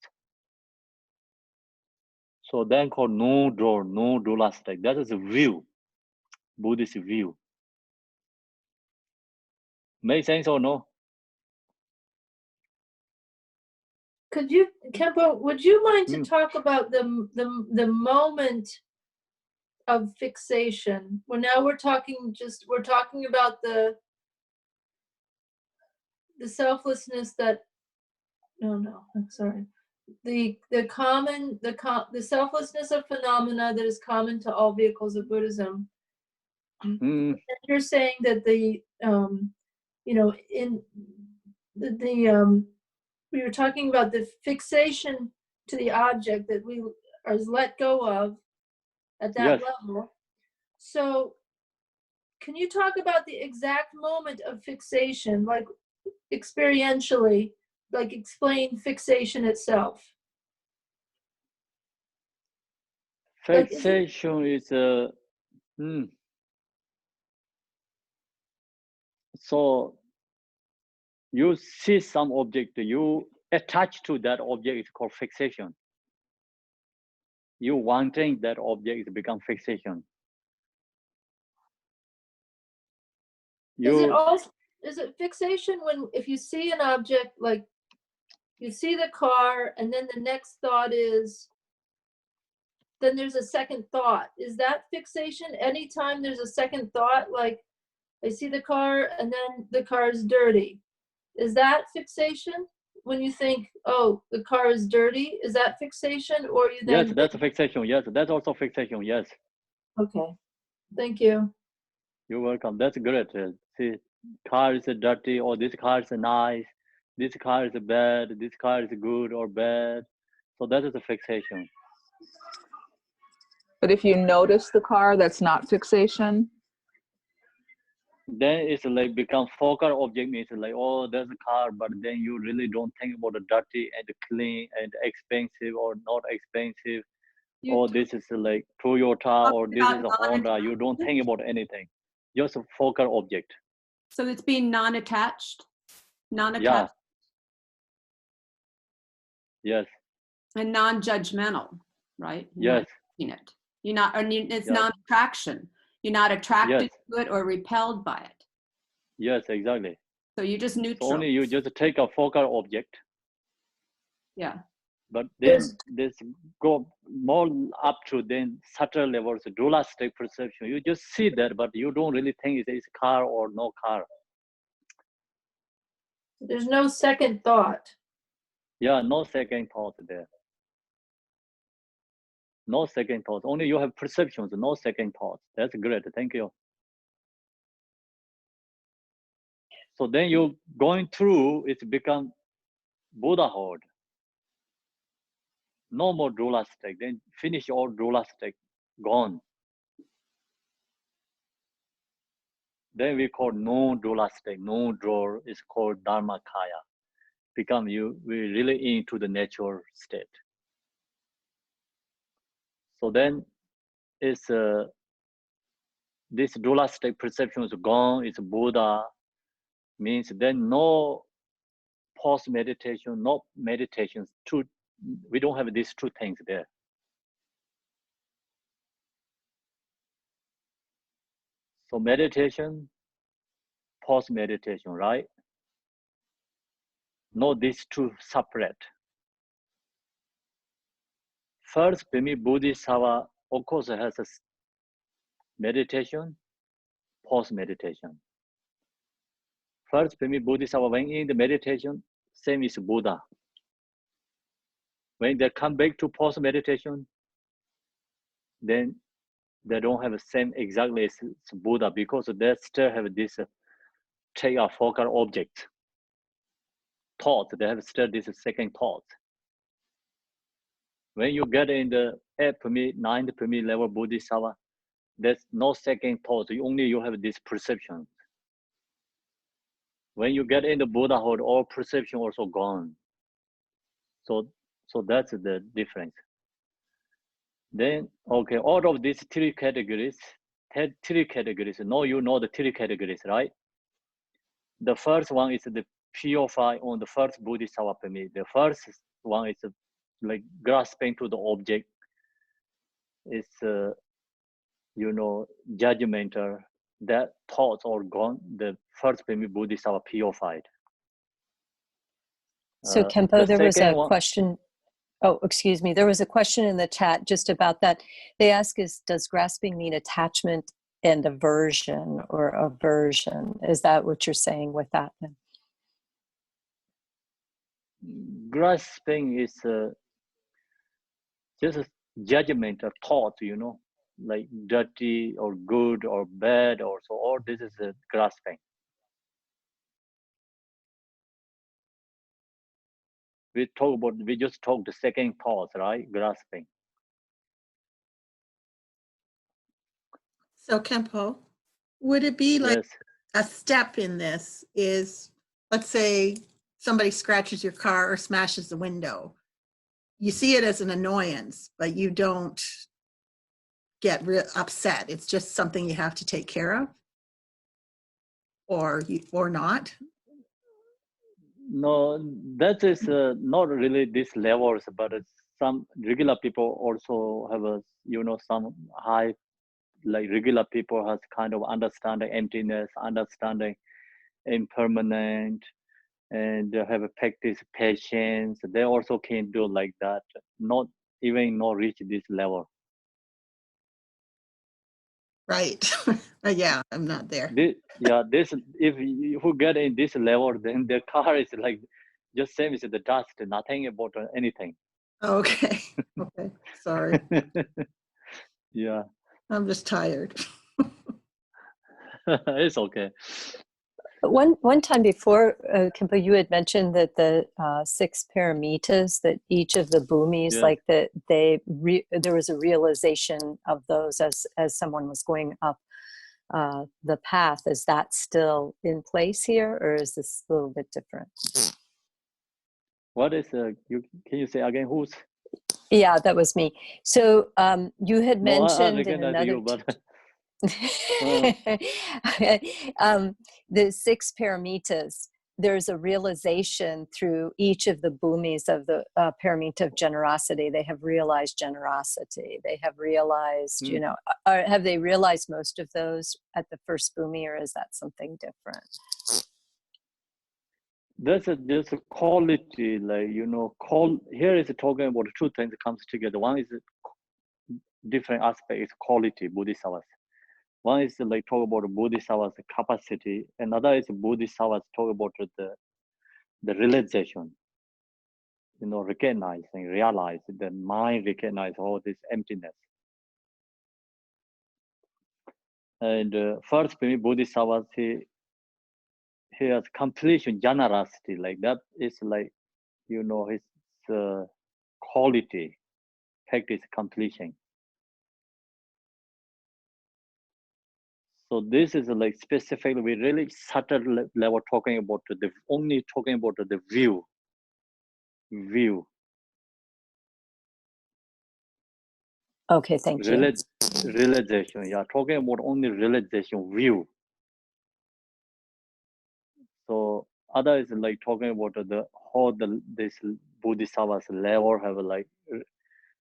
So then called no door, no dualistic. That is a view, Buddhist view. Make sense or no? Could you, Khenpo, would you mind to talk about the moment of fixation? Well, now we're talking about the selflessness that, no, I'm sorry. The selflessness of phenomena that is common to all vehicles of Buddhism. And you're saying that the you know, in the we were talking about the fixation to the object that we are let go of at that level. So can you talk about the exact moment of fixation, like experientially, like explain fixation itself? Fixation is a so you see some object, you attach to that object, is called fixation. You wanting that object is become fixation. Is it fixation when, if you see an object, like you see the car and then the next thought is, then there's a second thought. Is that fixation? Anytime there's a second thought, like I see the car and then the car is dirty. Is that fixation? When you think, oh, the car is dirty, is that fixation? Or you then... Yes, that's a fixation. Yes, that's also fixation. Yes. Okay. Thank you. You're welcome. That's great. See, car is dirty, or this car is nice. This car is bad. This car is good or bad. So that is a fixation. But if you notice the car, that's not fixation. Then it's like become focal object, means like, oh, there's a car, but then you really don't think about the dirty and the clean and expensive or not expensive, or this is like Toyota, or this is a about Honda. You don't think about anything. Just a focal object. So it's being non-attached, non-attached, Yeah. Yes. and non-judgmental, right? You're Yes. not judging it. You're not, or it's Yes. non-attraction. You're not attracted Yes. to it or repelled by it. Yes, exactly. So you're just So neutral. only you just take a focal object, Yeah. but then this go more up to then subtle levels, dualistic perception. You just see that, but you don't really think it's car or no car. There's no second thought. Yeah, no second thought there. No second thoughts. Only you have perceptions, no second thoughts. That's great. Thank you. So then you going through, it's become Buddhahood. No more dualistic. Then finish all dualistic, gone. Then we call non-dualistic, non-drawer is called Dharmakaya. Become we really into the natural state. So then it's this dualistic perception is gone, it's Buddha, means then no post-meditation, no meditations, we don't have these two things there. So meditation, post-meditation, right? No, these two separate. First, Pimi Bodhisattva, of course, has a meditation, post-meditation. First, Pimi Bodhisattva, when in the meditation, same is Buddha. When they come back to post-meditation, then they don't have the same exactly as Buddha, because they still have this take a focal object thought. They have still this second thought. When you get in the 8th Pimi, 9th Pimi level Bodhisattva, there's no second thought. You have this perception. When you get in the Buddhahood, all perception also gone. So that's the difference. Then, okay, all of these three categories, now you know the three categories, right? The first one is the purify on the first Bodhisattva Pimi. The first one is like grasping to the object. It's, judgmental. That thoughts are gone. The first Pimi Bodhisattva purified. So Khenpo, there was a one, question. Oh, excuse me. There was a question in the chat just about that. They ask does grasping mean attachment and aversion or aversion? Is that what you're saying with that? Grasping is just a judgmental thought, like dirty or good or bad or so, or this is a grasping. We just talked the second thought, right? Grasping. So Khenpo, would it be like Yes. a step in this is, let's say somebody scratches your car or smashes the window. You see it as an annoyance, but you don't get upset. It's just something you have to take care of, or not. No, that is not really these levels, but some regular people also have some high, like regular people has kind of understanding emptiness, understanding impermanent, and they have a practice patience. They also can do like that, not reach this level. Right. Yeah, I'm not there. If you get in this level, then the car is like just same as the dust, nothing about anything. Okay. Okay. Sorry. Yeah. I'm just tired. It's okay. One time before, Khenpo, you had mentioned that the 6 paramitas, that each of the bhumis, Yes. like that there was a realization of those as someone was going up the path. Is that still in place here, or is this a little bit different? What is can you say again? Who's? Yeah, that was me. So you had No, I mentioned in recognize another you, but the 6 paramitas, there's a realization through each of the bhumis of the paramita of generosity. They have realized generosity. They have realized, you know, have they realized most of those at the first bhumi, or is that something different? there's a quality, like, you know, here is talking about two things that comes together. One is different aspect is quality, bodhisattvas. One is like talk about bodhisattvas capacity, another is bodhisattvas talk about the realization, you know, recognizing, realize the mind recognize all this emptiness. And first, bodhisattvas, he has completion, generosity, like that is like, you know, his quality, practice completion. So this is like specifically, we really subtle level talking about only talking about the view. Okay, thank you. Realization, yeah, talking about only realization view. So other is like talking about how this bodhisattvas level have like,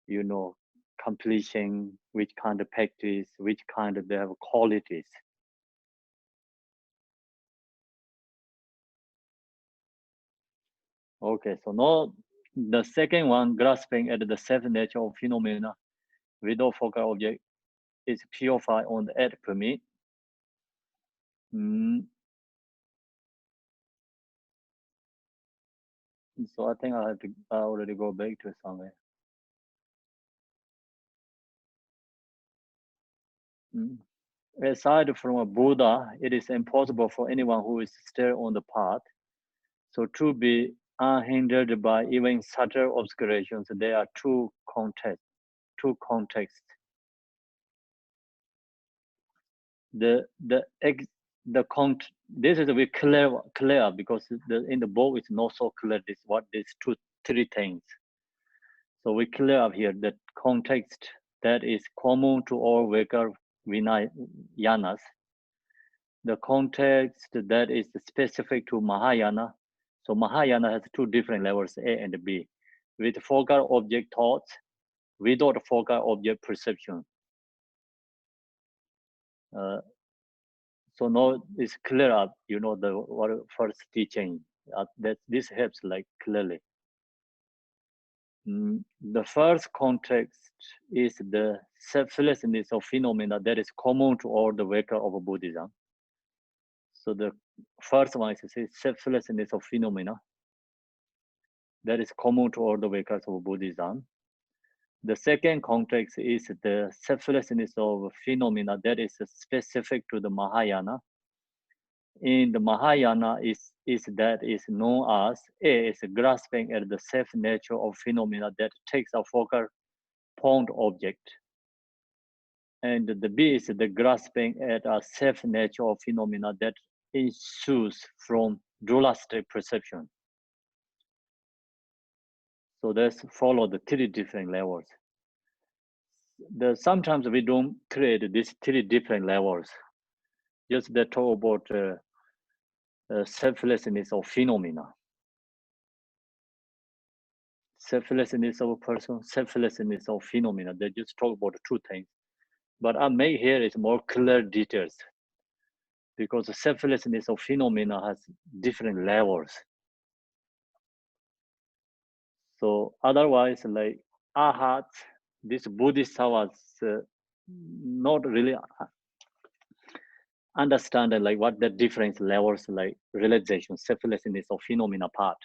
you know, completion, which kind of practice, which kind of they have qualities. Okay, so now the second one, grasping at the self nature of phenomena without focal object, is purified on the eighth permit. So I think I have to already go back to somewhere. Aside from a Buddha, it is impossible for anyone who is still on the path. So to be unhindered by even subtle obscurations, there are two contexts. This is very clear because in the book it's not so clear these three things. So we clear up here that context that is common to all Veka Vinayanas. The context that is specific to Mahayana. So Mahayana has two different levels, A and B, with focal object thoughts, without focal object perception. So now it's clear up, you know, what first teaching that this helps like clearly. The first context is the selflessness of phenomena that is common to all the Veka of Buddhism. So the first one is selflessness of phenomena that is common to all the Vekas of Buddhism. The second context is the selflessness of phenomena that is specific to the Mahayana. In the Mahayana is known as A is grasping at the self nature of phenomena that takes a focal point object. And the B is the grasping at a self nature of phenomena that ensues from dualistic perception. So let's follow the three different levels. Sometimes we don't create these three different levels. Just the talk about selflessness of phenomena. Selflessness of a person, selflessness of phenomena. They just talk about two things. But I make here is more clear details because the selflessness of phenomena has different levels. So otherwise, like Ahat, this Bodhisattvas not really understand like what the different levels like realization, selflessness of phenomena part.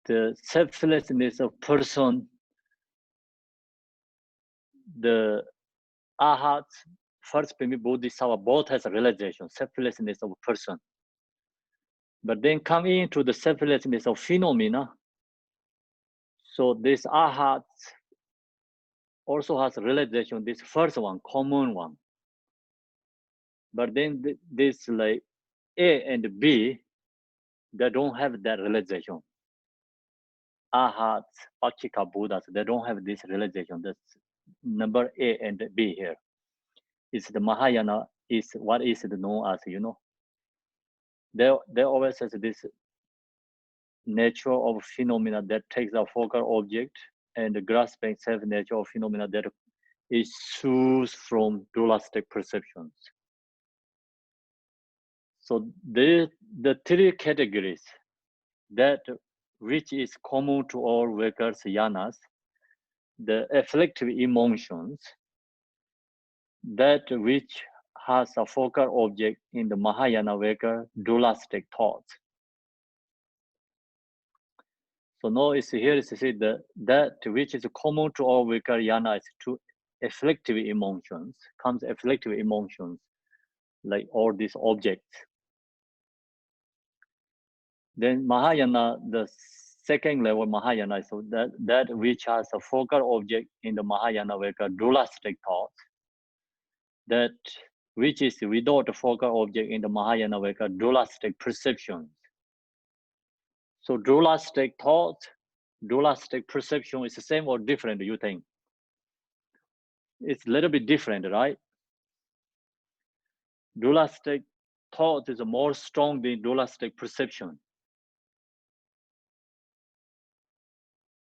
The selflessness of person, the Ahat, first Bodhisattva both has a realization, selflessness of person. But then come into the selflessness of phenomena. So this Ahat also has a realization, this first one, common one. But then this like A and B, they don't have that realization. Arhats, Pakshika Buddhas, they don't have this realization. That's number A and B here. It's the Mahayana is what is known as, you know. They always says this nature of phenomena that takes a focal object and grasping self-nature of phenomena that issues from dualistic perceptions. So the three categories that which is common to all workers yanas, the afflictive emotions, that which has a focal object in the Mahayana worker dualistic thoughts. So now it's here is said that which is common to all worker yana is to afflictive emotions, comes afflictive emotions, like all these objects. Then Mahayana, the second level Mahayana, so that which has a focal object in the Mahayana worker dualistic thoughts, that which is without a focal object in the Mahayana worker dualistic perceptions. So dualistic thoughts, dualistic perception is the same or different, you think? It's a little bit different, right? Dualistic thought is more strong than dualistic perception.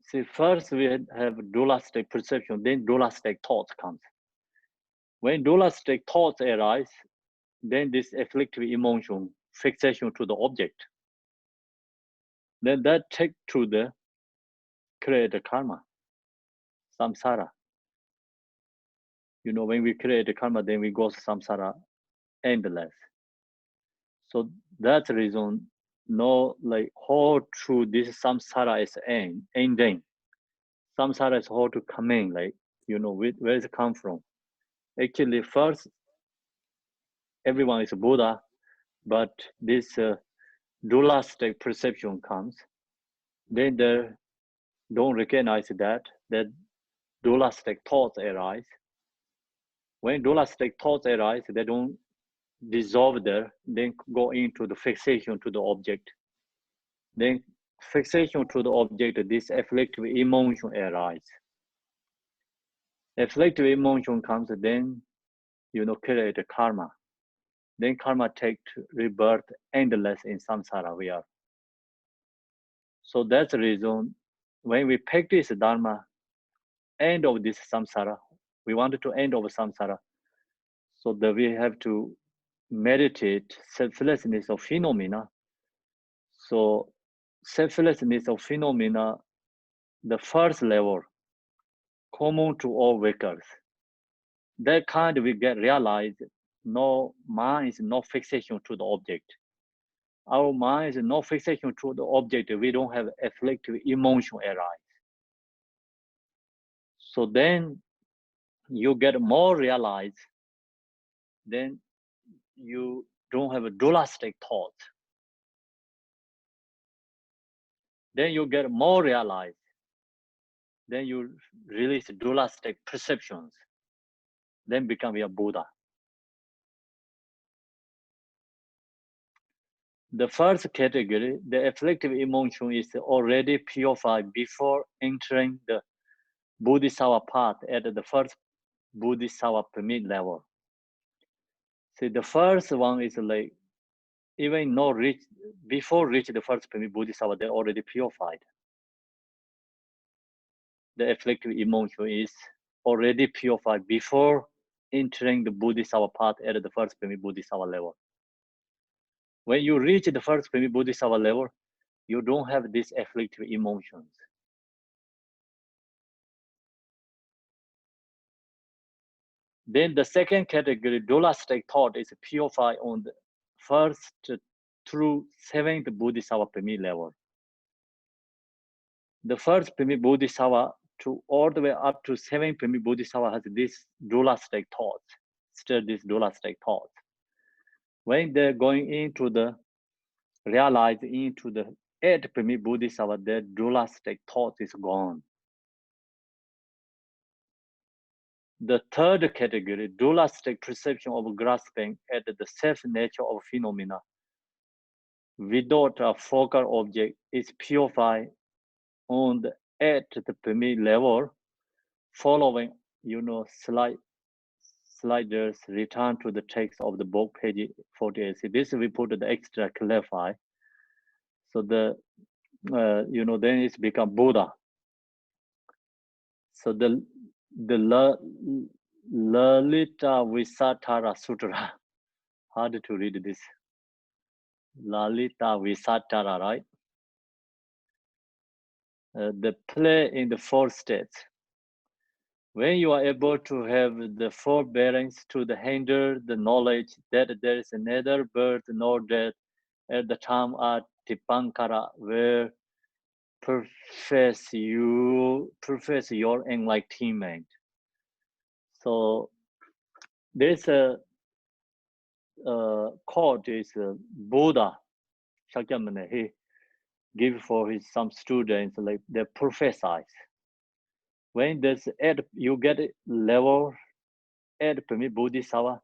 See, first we have dualistic perception, then dualistic thoughts comes. When dualistic thoughts arise, then this afflictive emotion, fixation to the object, then that take to the create karma, samsara. You know, when we create karma, then we go to samsara endless. So that's the reason, no, like how true this samsara is ending. Samsara is how to come in, like, you know, where does it come from? Actually, first, everyone is a Buddha, but this dualistic perception comes. Then they don't recognize that dualistic thoughts arise. When dualistic thoughts arise, they don't dissolve there, then go into the fixation to the object. Then fixation to the object, this afflictive emotion arises. Afflictive emotion comes, then, you know, create a karma. Then karma take rebirth endless in samsara we are. So that's the reason when we practice dharma, end of this samsara, we wanted to end of samsara, so that we have to meditate selflessness of phenomena. So selflessness of phenomena, the first level, common to all workers. That kind we get realized, no mind is no fixation to the object. Our mind is no fixation to the object. We don't have afflictive emotion arise. So then you get more realized, then you don't have a dualistic thought. Then you get more realized, then you release dualistic perceptions, then become a Buddha. The first category, the afflictive emotion, is already purified before entering the Bodhisattva path at the first Bodhisattva permit level. See, the first one is like, even not reach, before reach the first permit Bodhisattva, they're already purified. The afflictive emotion is already purified before entering the Bodhisattva path at the first permit Bodhisattva level. When you reach the first permit Bodhisattva level, you don't have these afflictive emotions. Then the second category, dualistic thought, is purified on the first through seventh Bodhisattva permit level. The first permit Bodhisattva to all the way up to seventh permit Bodhisattva has this dualistic thoughts, still this dualistic thoughts. When they're going into the, realize into the eighth permit Bodhisattva, their dualistic thought is gone. The third category, dualistic perception of grasping at the self-nature of phenomena without a focal object, is purified on the at the permit level, following, sliders, return to the text of the book, page 48. See, this we put the extra clarify. So the, then it's become Buddha. So the Lalita Visatara Sutra, hard to read this. Lalita Visatara, right? The play in the four states. When you are able to have the forbearance to the hinder the knowledge that there is neither birth nor death at the time at Tipankara, where profess your enlightenment. So there's a quote is Buddha Shakyamuni. He give for his some students like they prophesize. When there's you get level permit Bodhisattva,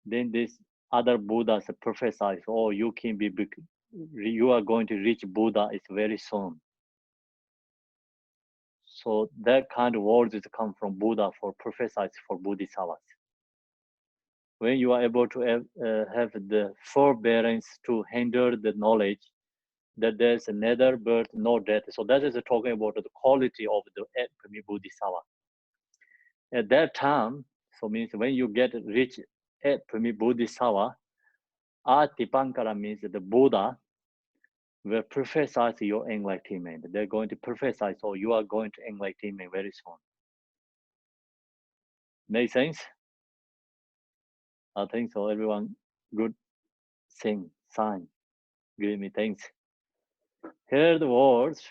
then this other Buddhas prophesize, oh, you are going to reach Buddha is very soon. So that kind of words is come from Buddha for prophesize for Bodhisattvas. When you are able to have the forbearance to hinder the knowledge that there's neither birth nor death. So that is talking about the quality of the permit Bodhisattva. At that time, so means when you get reach permit Bodhisattva, Atipankara means the Buddha will prophesy your enlightenment. They're going to prophesy, so you are going to enlightenment very soon. Make sense? I think so. Everyone, good sign. Give me thanks. Here are the words.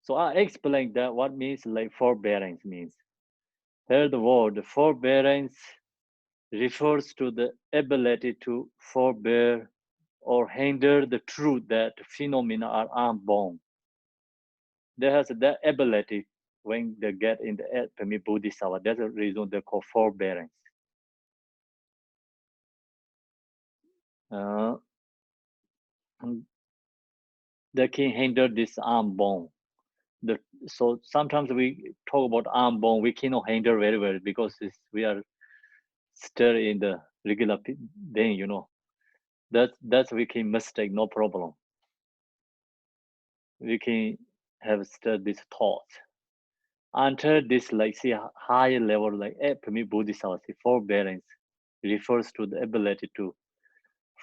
So I explained that what means like forbearance means. Here the word forbearance refers to the ability to forbear or hinder the truth that phenomena are unborn. They has that ability when they get in the permit Bodhisattva. That's the reason they call forbearance. They can hinder this unborn. So sometimes we talk about unborn, we cannot hinder very well because we are still in the regular then that's we can mistake, no problem. We can have still this thought until this higher level permit Bodhisattva. Forbearance refers to the ability to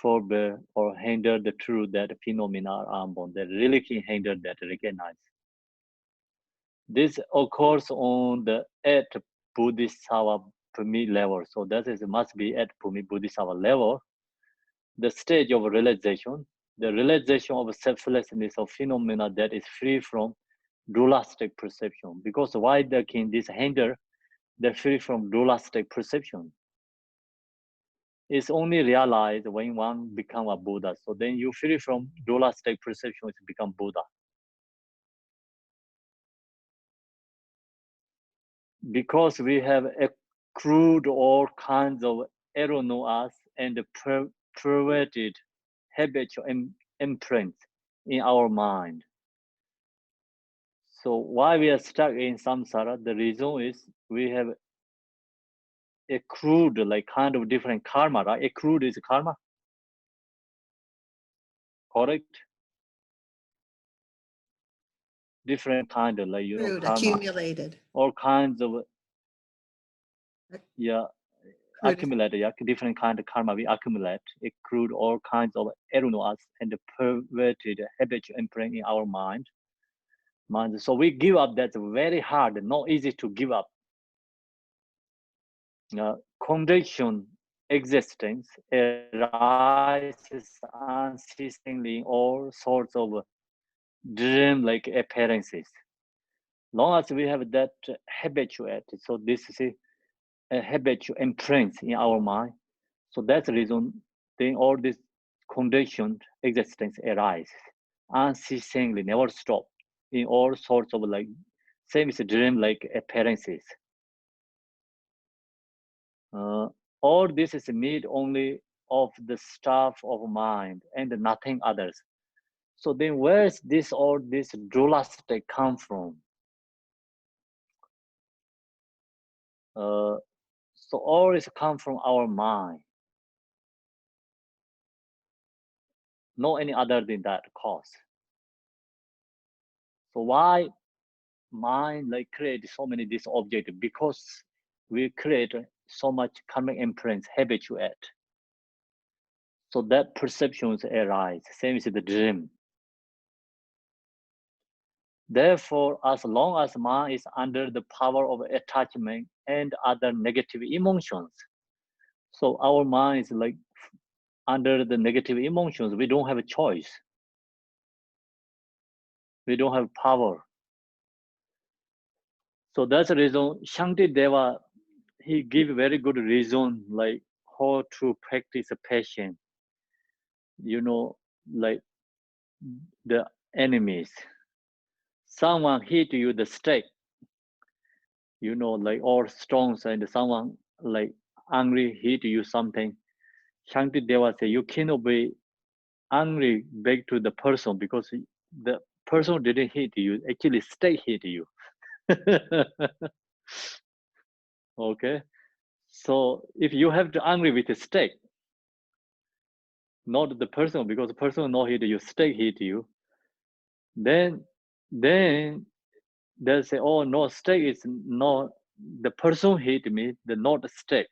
forbear or hinder the truth that phenomena are unborn. That really can hinder that, recognize. This occurs on the 8th Bodhisattva permit level. So that is must be at permit Bodhisattva level. The stage of realization, the realization of selflessness of phenomena that is free from dualistic perception. Because why can this hinder the free from dualistic perception? It's only realized when one become a Buddha. So then you free from dualistic perception, it's become Buddha. Because we have accrued all kinds of erroneous and perverted habitual imprints in our mind. So why we are stuck in samsara, the reason is we have accrued kind of different karma, right? Accrued is karma, correct? Different kind of karma. Accumulated. All kinds of, accumulated, different kind of karma we accumulate, accrued all kinds of erroneous and perverted habitual imprint in our mind. So we give up, that's very hard, not easy to give up. Condition existence arises unceasingly in all sorts of dream-like appearances. Long as we have that habituate, so this is a habitual imprint in our mind. So that's the reason then all this conditioned existence arises unceasingly, never stop in all sorts of same as dream-like appearances. All this is made only of the stuff of mind and nothing others. So then where is this all this dualistic come from? So all is come from our mind. No any other than that cause. So why mind like create so many this object? Because we create so much karmic imprints, habituate. So that perceptions arise, same as the dream. Therefore, as long as mind is under the power of attachment and other negative emotions, so our mind is like under the negative emotions, we don't have a choice. We don't have power. So that's the reason Shanti Deva, he give very good reason like how to practice patience. You know, like the enemies. Someone hit you the stick, you know, like all stones, and someone like angry hit you something. Shanti Deva say you cannot be angry back to the person because the person didn't hit you, actually stick hit you. Okay, so if you have to angry with a stick, not the person, because the person not hit you, stick hit you, then they say, oh no, stick is not the person hit me, the not stick.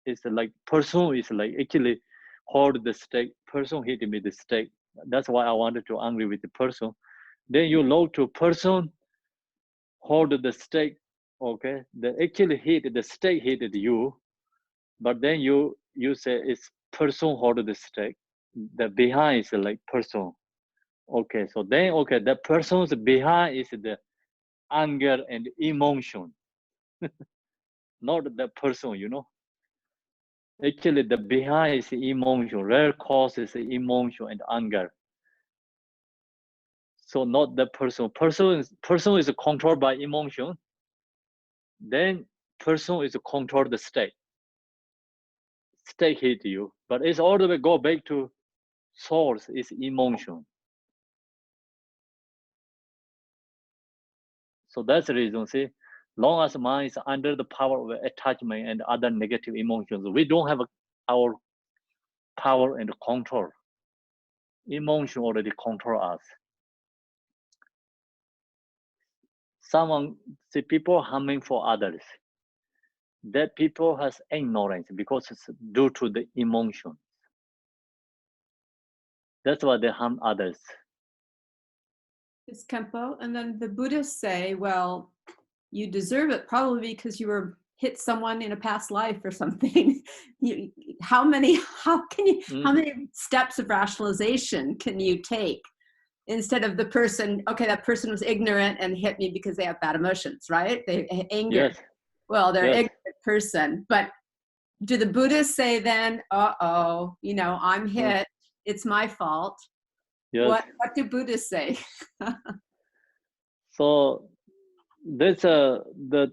It's like person is like actually hold the stick, person hit me the stick. That's why I wanted to angry with the person. Then you look to person hold the stick, okay, the actually hit the stick hit you, but then you say it's person hold the stick, the behind is like person. Okay, so then okay, the person's behind is the anger and emotion, not the person, you know. Actually, the behind is emotion, real cause is emotion and anger. So not the person. Person is controlled by emotion. Then person is controlled the state. State hit you, but it's all the way go back to source is emotion. So that's the reason. See, long as mind is under the power of attachment and other negative emotions, we don't have our power and control. Emotion already control us. Someone see people harming for others. That people has ignorance because it's due to the emotion. That's why they harm others. It's Khenpo. And then the Buddhists say, well, you deserve it probably because you were hit someone in a past life or something. How many steps of rationalization can you take instead of the person, okay, that person was ignorant and hit me because they have bad emotions, right? They anger. Yes. Well, they're Yes. an ignorant person. But do the Buddhists say then, uh-oh, you know, I'm hit, it's my fault? Yes. What do Buddhists say? So there's the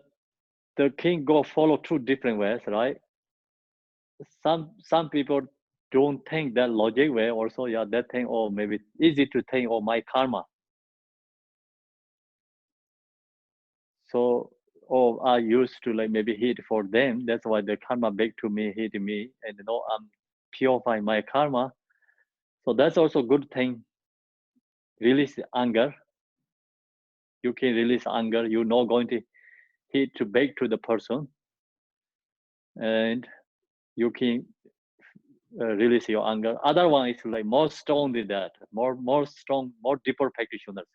king go follow two different ways, right? Some people don't think that logic way also, yeah, they think, oh, maybe easy to think, oh, my karma. So, oh, I used to like maybe hit for them. That's why the karma back to me, hit me, and you know, I'm purifying my karma. So that's also good thing. Release anger. You can release anger. You're not going to hit to back to the person, and you can release your anger. Other one is like more strong than that, more strong, more deeper practitioners.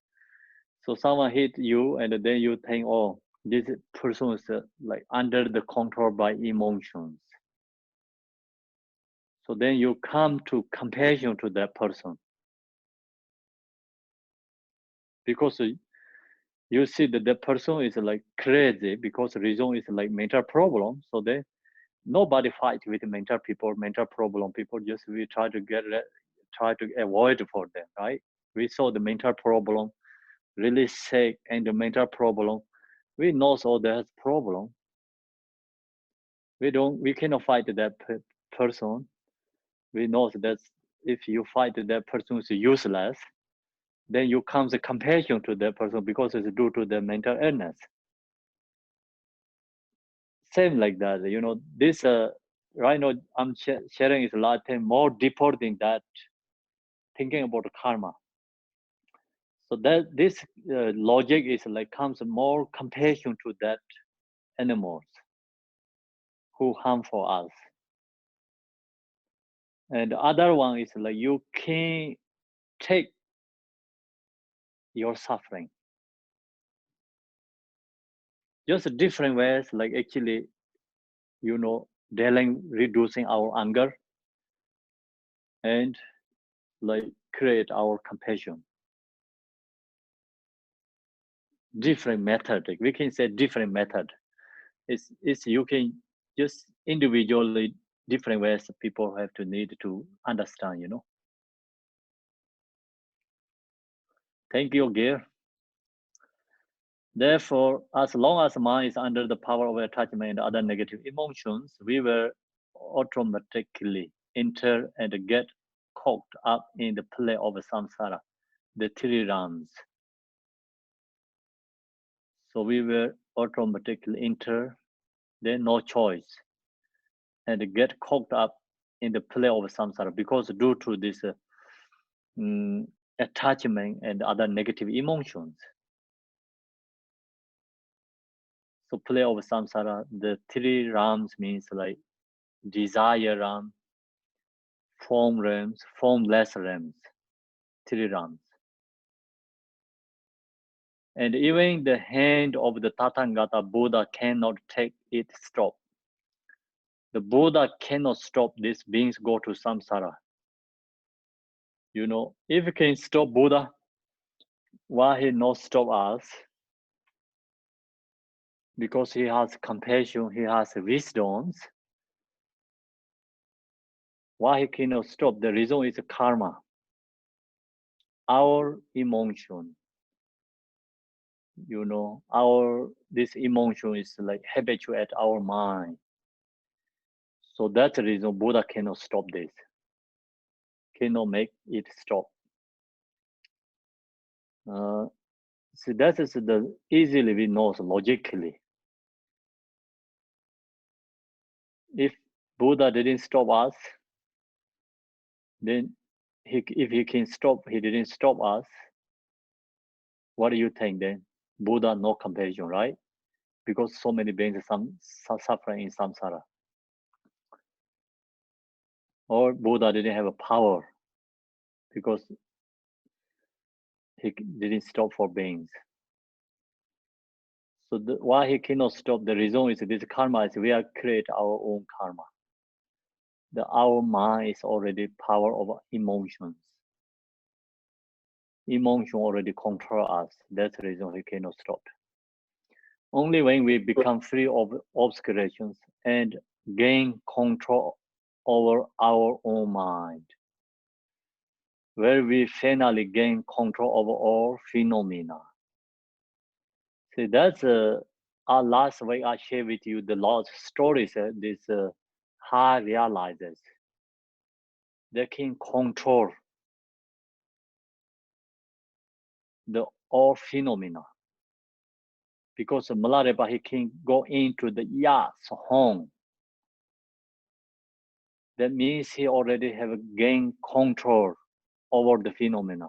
So someone hit you, and then you think, oh, this person is like under the control by emotions. So then you come to compassion to that person, because you see that the person is like crazy because the reason is like mental problem. So then nobody fight with mental people, mental problem people. Just we try to avoid for them, right? We saw the mental problem, really sick, and the mental problem. We know so there's problem. We cannot fight that person. We know that if you fight that person is useless. then you comes a compassion to that person because it's due to the mental illness. Same like that, you know, this right now I'm sharing is a lot more deeper than that, thinking about karma. So that this logic is like comes more compassion to that animals who harm for us. And the other one is like you can take your suffering. Just different ways, like actually, you know, reducing our anger and like create our compassion. Different method, we can say different method. It's you can just individually different ways people have to need to understand, you know. Thank you, Gil. Therefore, as long as mind is under the power of attachment and other negative emotions, we will automatically enter and get caught up in the play of samsara, the three realms. So we will automatically enter, then no choice, and get caught up in the play of samsara because due to this attachment and other negative emotions. So play of samsara, the three realms means like desire realm, form realms, formless realms, three realms. And even the hand of the Tathagata Buddha cannot take it stop. The Buddha cannot stop these beings go to samsara. You know, if he can stop Buddha, why he not stop us? Because he has compassion, he has wisdoms. Why he cannot stop? The reason is karma. Our emotion, you know, this emotion is like habituate our mind. So that's the reason Buddha cannot stop this. Cannot make it stop. So that is the easily we know logically. If Buddha didn't stop us, then if he can stop, he didn't stop us. What do you think then? Buddha no compassion, right? Because so many beings suffering in samsara. Or Buddha didn't have a power because he didn't stop for beings. So why he cannot stop? The reason is this karma is we are create our own karma. Our mind is already power over emotions. Emotion already control us. That's the reason he cannot stop. Only when we become free of obscurations and gain control over our own mind, where we finally gain control over all phenomena. See, that's our last week I shared with you the last stories. This high realizers, they can control the all phenomena. Because Malarepa, he can go into the Yas home. That means he already have gained control over the phenomena.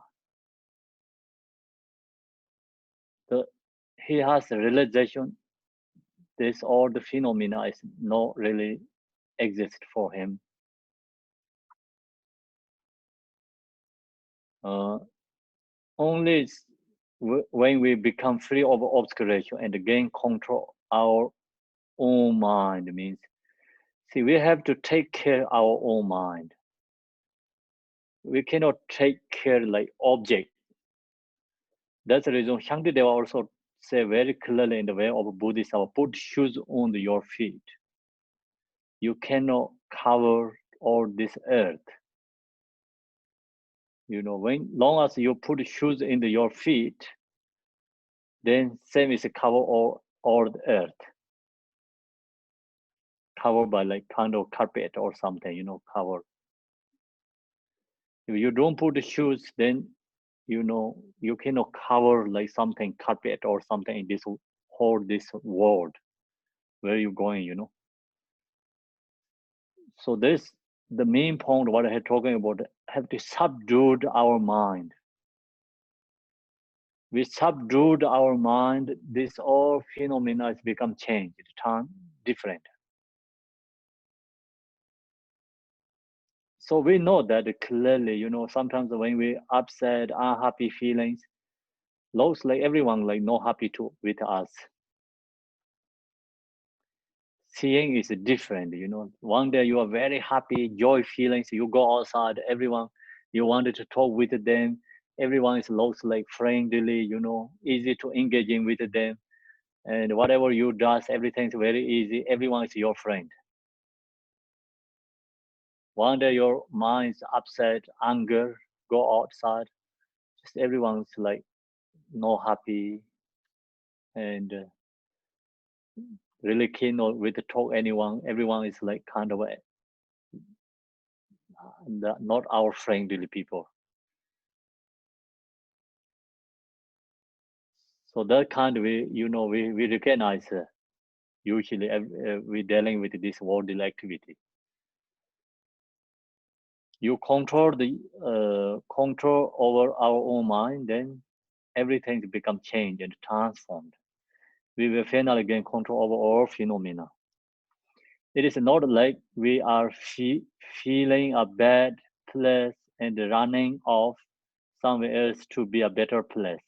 He has a realization this all the phenomena is not really exist for him. Only when we become free of obscuration and gain control our own mind means, see, we have to take care of our own mind. We cannot take care like object. That's the reason Shantideva also say very clearly in the way of Buddhism, put shoes on your feet. You cannot cover all this earth. You know, when long as you put shoes into your feet, then same is cover all the earth. Covered by like kind of carpet or something, you know, cover. If you don't put the shoes, then you know, you cannot cover like something carpet or something in this whole this world. Where are you going, you know? So this the main point what I had talking about, have to subdue our mind. We subdued our mind, this all phenomena has become changed, turn different. So we know that clearly, you know, sometimes when we upset, unhappy feelings, looks like everyone like not happy to with us. Seeing is different, you know. One day you are very happy, joy feelings, you go outside, everyone, you wanted to talk with them, everyone is looks like friendly, you know, easy to engaging with them. And whatever you does, everything's very easy, everyone is your friend. One day your mind's upset, anger, go outside, just everyone's like not happy and really keen or with talk anyone, everyone is like kind of not our friendly people. So that kind of we, you know, we recognize usually we dealing with this worldly activity. You control the control over our own mind, then everything become changed and transformed. We will finally gain control over all phenomena. It is not like we are feeling a bad place and running off somewhere else to be a better place.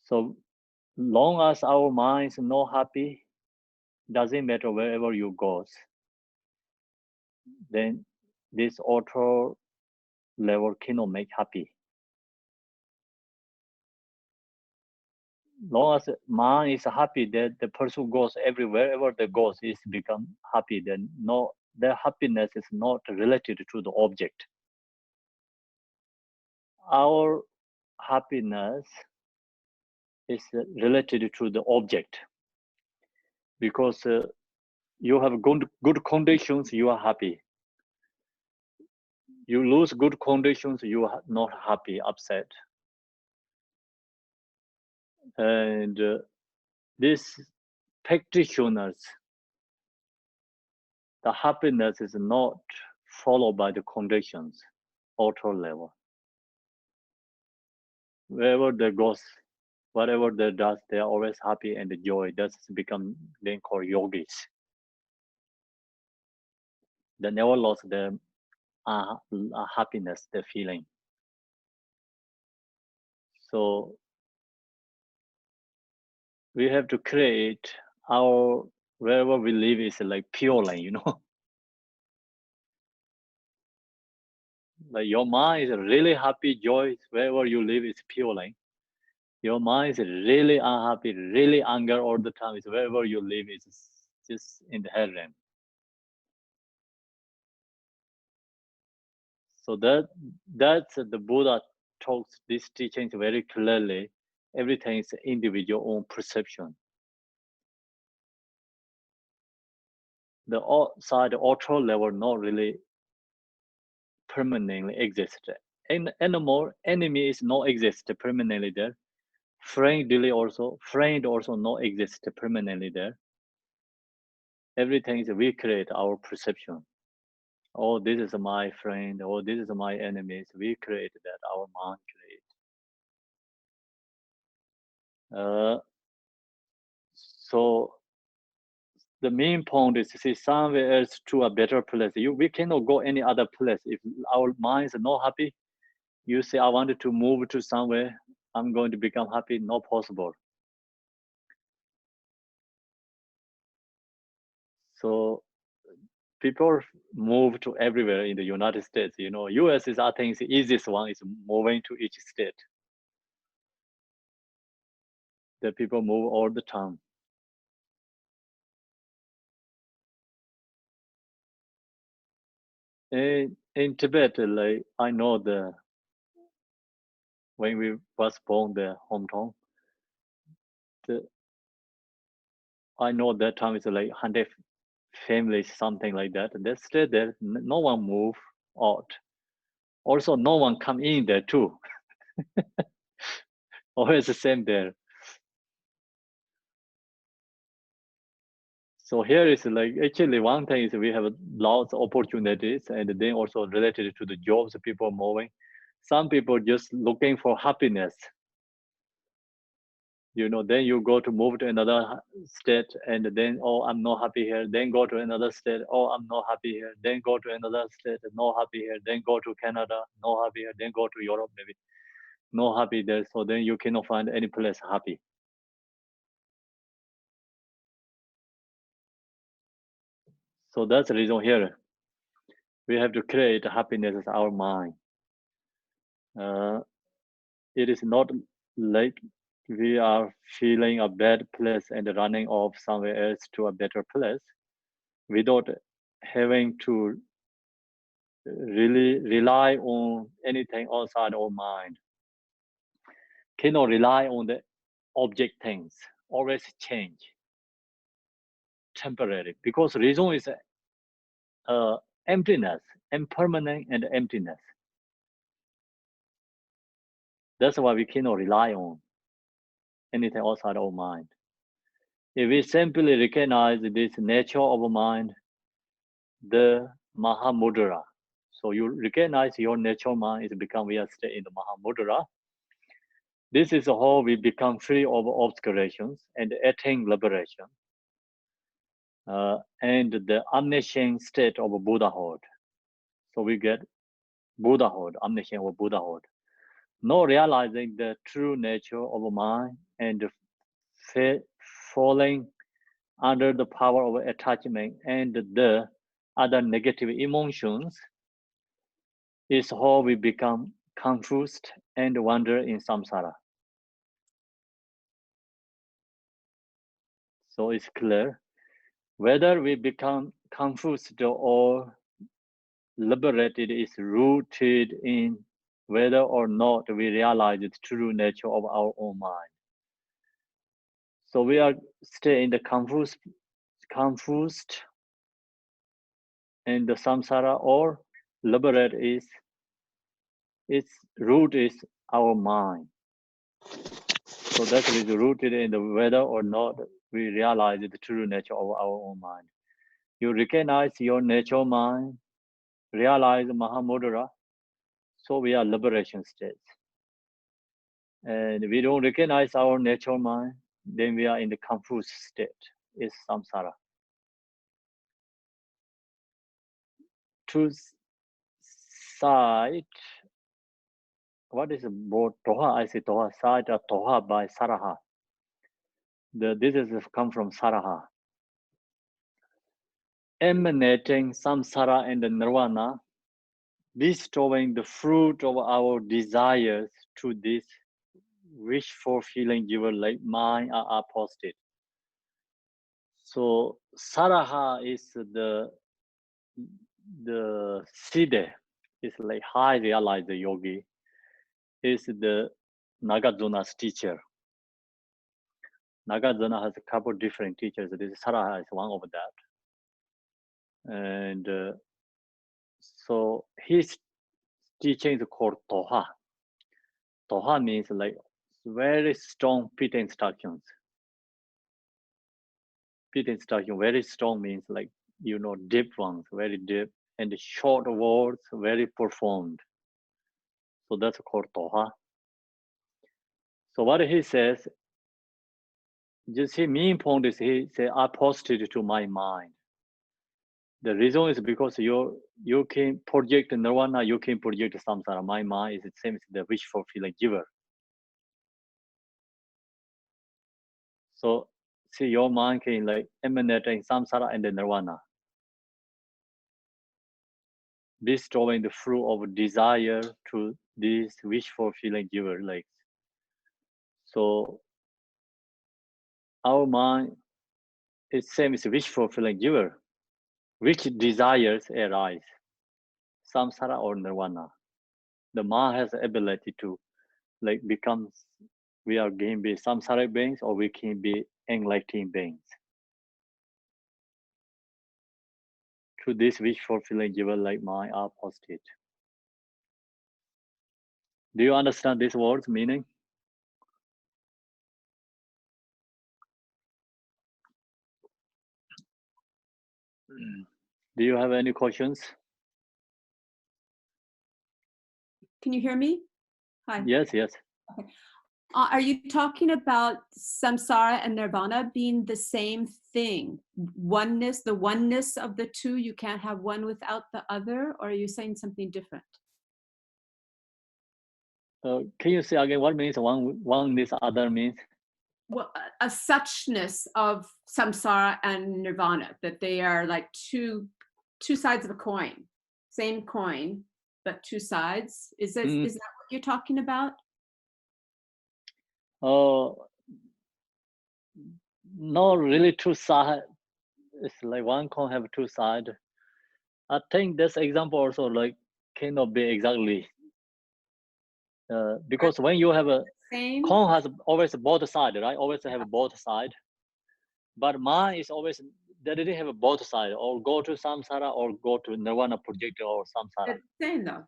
So long as our mind is not happy, doesn't matter wherever you go, then this auto level cannot make happy. Long as mind is happy, that the person goes everywhere, wherever they goes is become happy, then no, their happiness is not related to the object. Our happiness is related to the object, because you have good conditions, you are happy. You lose good conditions, you are not happy, upset. And these practitioners, the happiness is not followed by the conditions, auto level. Wherever they go, whatever they does, they are always happy and joy. That's become then called yogis. They never lost their happiness, their feeling. So we have to create our, wherever we live is like pure line, you know. Like your mind is really happy, joy, wherever you live is pure line. Your mind is really unhappy, really anger all the time, is wherever you live is just in the hell realm. So that's the Buddha talks these teachings very clearly. Everything is individual own perception. The outside auto level not really permanently exist. And anymore, enemy is not exist permanently there. Friend also not exist permanently there. Everything is we create our perception. Oh, this is my friend. Oh, this is my enemies. We create that. Our mind create. So the main point is to see somewhere else to a better place. We cannot go any other place if our minds are not happy. You say I wanted to move to somewhere, I'm going to become happy. Not possible. So people move to everywhere in the United States. You know, US is, I think, the easiest one is moving to each state. The people move all the time. In Tibet, like I know when we was born, the hometown, I know that time is like 100 families, something like that. They stay there. No one move out. Also, no one come in there too. Always the same there. So here is like, actually one thing is we have lots of opportunities, and then also related to the jobs people are moving. Some people just looking for happiness. You know, then you go to move to another state, and then, oh, I'm not happy here. Then go to another state, oh, I'm not happy here. Then go to another state, not happy here. Then go to Canada, not happy here. Then go to Europe, maybe not happy there. So then you cannot find any place happy. So that's the reason here. We have to create happiness as our mind. It is not like we are feeling a bad place and running off somewhere else to a better place without having to really rely on anything outside our mind. Cannot rely on the object things, always change, temporary, because reason is emptiness, impermanent and emptiness. That's why we cannot rely on anything outside our mind. If we simply recognize this nature of mind, the Mahamudra. So you recognize your nature mind is become, we are staying in the Mahamudra. This is how we become free of obscurations and attain liberation. And the omniscient state of Buddhahood. So we get Buddhahood, omniscient or Buddhahood. Not realizing the true nature of mind and falling under the power of attachment and the other negative emotions is how we become confused and wander in samsara. So it's clear whether we become confused or liberated is rooted in whether or not we realize the true nature of our own mind. So we are stay in the confused and the samsara, or liberate is its root is our mind. So that is rooted in the whether or not we realize the true nature of our own mind. You recognize your nature mind, realize Mahamudra, so we are liberation states. And we don't recognize our nature mind, then we are in the confused state, is samsara. To cite, what is both Toha? I say Toha, cite a Toha by Saraha. This is come from Saraha. Emanating samsara and the nirvana, bestowing the fruit of our desires to this wish fulfilling giver like mine are posted. So Saraha is the Siddhe, is like high realized yogi, is the Nagarjuna's teacher. Nagarjuna has a couple different teachers. This Saraha is one of that. And so his teaching is called Toha. Toha means like very strong pit instructions. Pit instruction, very strong means like, you know, deep ones, very deep, and short words, very profound. So that's called Toha. So what he says, just his main point is he said, I posted to my mind. The reason is because you can project nirvana, you can project samsara. My mind is the same as the wish fulfilling giver. So see, your mind can like emanate in samsara and the nirvana, bestowing the fruit of desire to this wish fulfilling giver. Like, so our mind is same as wish fulfilling giver. Which desires arise, samsara or nirvana? The mind has the ability to like become, we are can be samsaric beings or we can be enlightened beings. To this wish fulfilling giver like mine are posted. Do you understand this word's meaning? Do you have any questions? Can you hear me? Hi. Yes, yes. Okay. Are you talking about samsara and nirvana being the same thing? Oneness, the oneness of the two, you can't have one without the other? Or are you saying something different? Can you say again what means one this other means? Well, a suchness of samsara and nirvana, that they are like two sides of a coin, same coin, but two sides. Is that what you're talking about? Not really two sides. It's like one coin have two sides. I think this example also like cannot be exactly because when you have a coin has always both sides, right? Always have both sides. But mine is always they didn't have both sides, or go to samsara or go to nirvana project or samsara. They're the same though,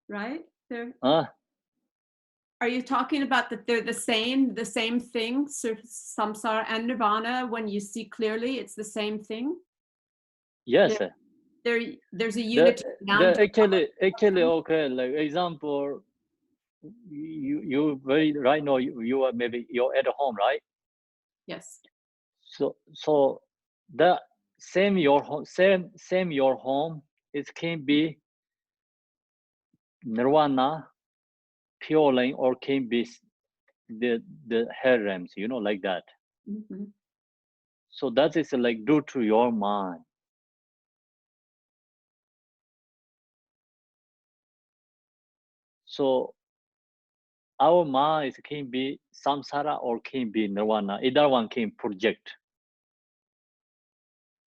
right? They're. Are you talking about that they're the same thing, samsara and nirvana? When you see clearly, it's the same thing. Yes. There's a unity. Actually, okay. Like example, you very right now you are maybe you're at home, right? Yes. So the same your home, it can be nirvana, pure lane, or can be the hair realms, you know, like that. So that is like due to your mind. So our mind can be samsara or can be nirvana. Either one can project.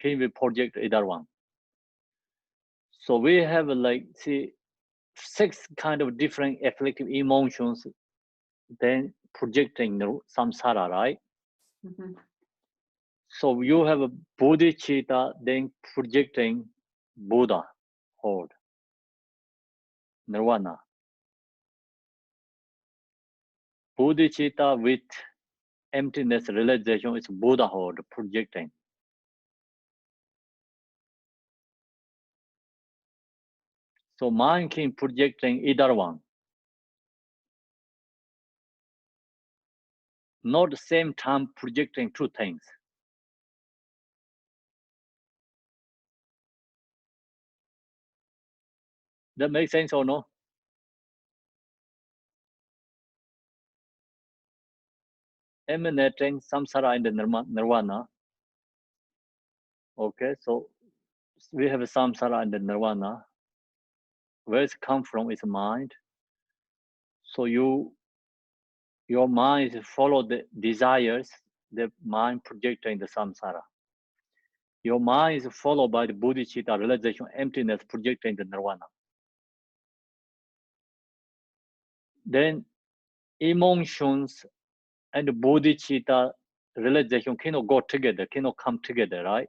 Can be project either one. So we have like 6 kind of different afflictive emotions, then projecting samsara, right? So you have a bodhicitta, then projecting Buddha, hold, nirvana. Bodhicitta with emptiness realization is Buddha hold, projecting. So mind can projecting either one. Not the same time projecting 2 things. That makes sense or no? Emanating samsara and the nirvana. Okay, so we have samsara and the nirvana. Where it come from is mind. So your mind follow the desires, the mind projecting the samsara. Your mind is followed by the bodhicitta, realization, emptiness, projecting the nirvana. Then emotions and the bodhicitta realization cannot go together, cannot come together, right?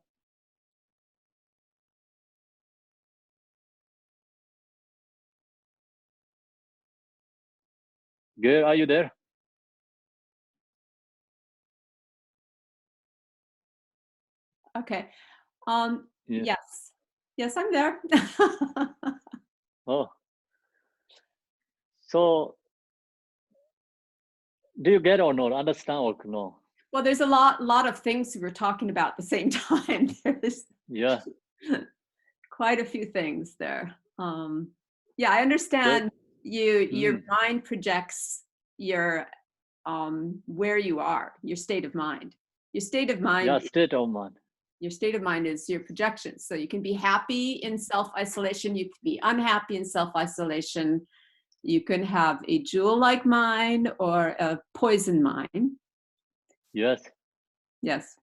Good, are you there? Okay. Yes, I'm there. Oh. So do you get or not? Understand or no? Well, there's a lot of things we're talking about at the same time. There's quite a few things there. Yeah, I understand your mind projects your where you are, your state of mind. Your state of mind. Yeah, state of mind. Your state of mind is your projection. So you can be happy in self-isolation. You can be unhappy in self-isolation. You can have a jewel-like mind or a poison mind. Yes. Yes.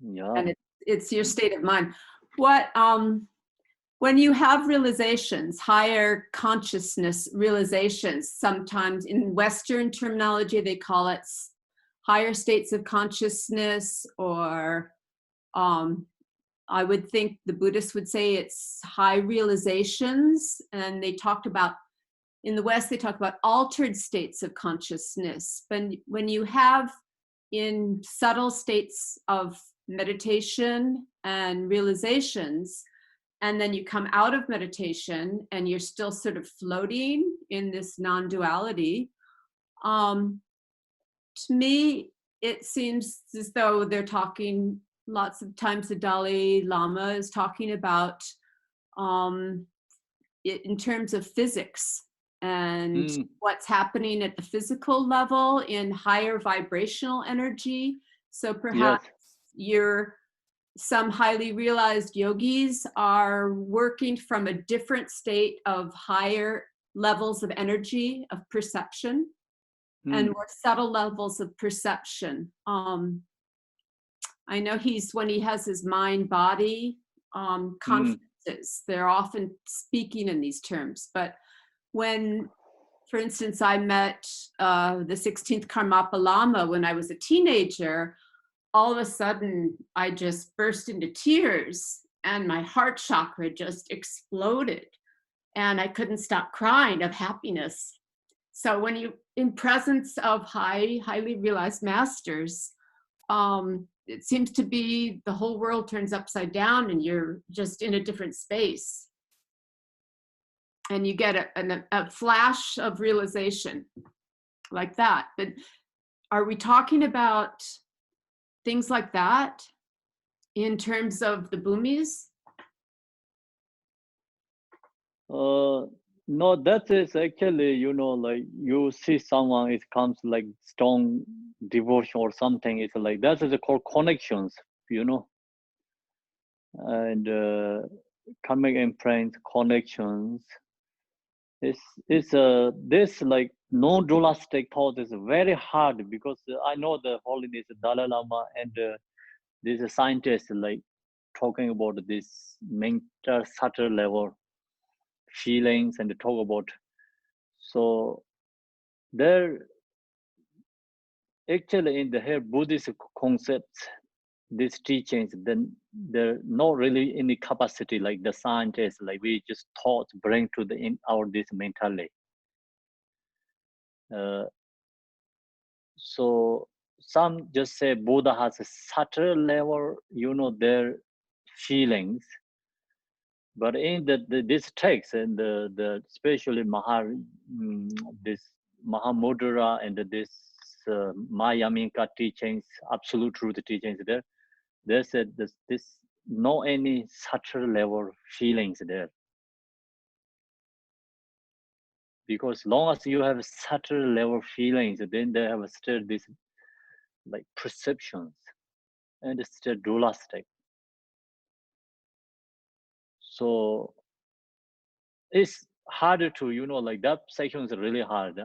Yeah. And it's your state of mind. What when you have realizations, higher consciousness realizations, sometimes in Western terminology they call it higher states of consciousness, or I would think the Buddhists would say it's high realizations, and they talked about in the West, they talk about altered states of consciousness. But when you have in subtle states of meditation and realizations, and then you come out of meditation and you're still sort of floating in this non-duality, to me, it seems as though they're talking lots of times the Dalai Lama is talking about it in terms of physics and what's happening at the physical level in higher vibrational energy. So perhaps some highly realized yogis are working from a different state of higher levels of energy of perception and more subtle levels of perception. I know when he has his mind-body conferences, they're often speaking in these terms. But when, for instance, I met the 16th Karmapa Lama when I was a teenager, all of a sudden I just burst into tears and my heart chakra just exploded and I couldn't stop crying of happiness. So when you in presence of highly realized masters, it seems to be the whole world turns upside down and you're just in a different space. And you get a flash of realization like that. But are we talking about things like that in terms of the Bhumis? No, that is actually, like you see someone, it comes like strong devotion or something. It's like, that is called connections, and karmic imprints, connections. This like non-dualistic thought is very hard because I know the holiness Dalai Lama and these scientists like talking about this mental subtle level feelings and talk about. So there actually in the here Buddhist concepts, these teachings, then there not really any capacity like the scientists, like we just thought bring to this mentally. So some just say Buddha has a subtle level, their feelings. But in this text and the especially this Mahamudra and this Mayamika teachings, absolute truth teachings there, they said this no any subtle level feelings there. Because long as you have subtle level feelings, then they have still this like perceptions and it's still dualistic. So it's harder to, like that section is really hard.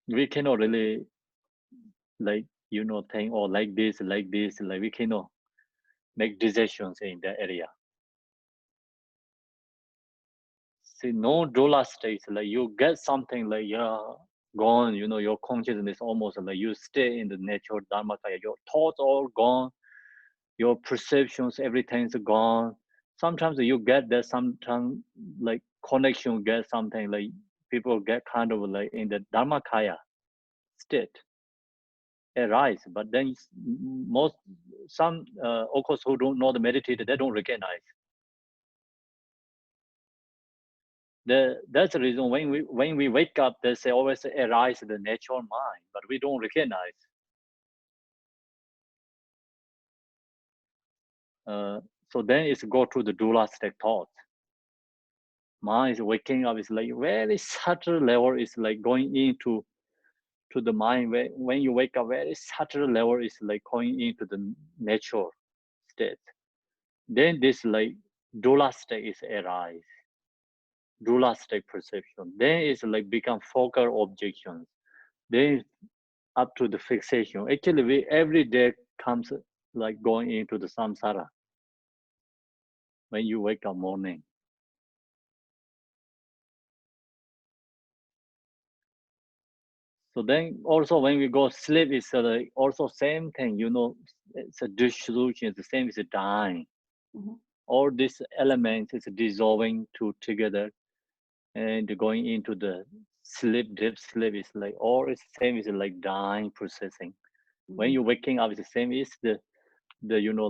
We cannot really like, think or like this, like we cannot make decisions in that area. See, no dualistic, like you get something like you're gone, your consciousness almost like you stay in the natural dharmakaya, your thoughts all gone, your perceptions, everything's gone. Sometimes you get that, sometimes like connection, get something like people get kind of like in the dharmakaya state arise, but then some of course who don't know the meditator, they don't recognize. That's the reason when we wake up, they say always arise the natural mind, but we don't recognize. So then it's go to the dualistic thought. Mind is waking up, it's like very subtle level, is like going into the mind. When you wake up, very subtle level is like going into the natural state. Then this like dualistic is arise. Dualistic perception. Then it's like become focal objections. Then up to the fixation. Actually, we every day comes like going into the samsara when you wake up morning. So then also when we go sleep, it's also same thing, it's a dissolution, it's the same as dying. all these elements is dissolving together and going into the sleep, deep sleep is like all the same is like dying processing. When you're waking up, it's the same is the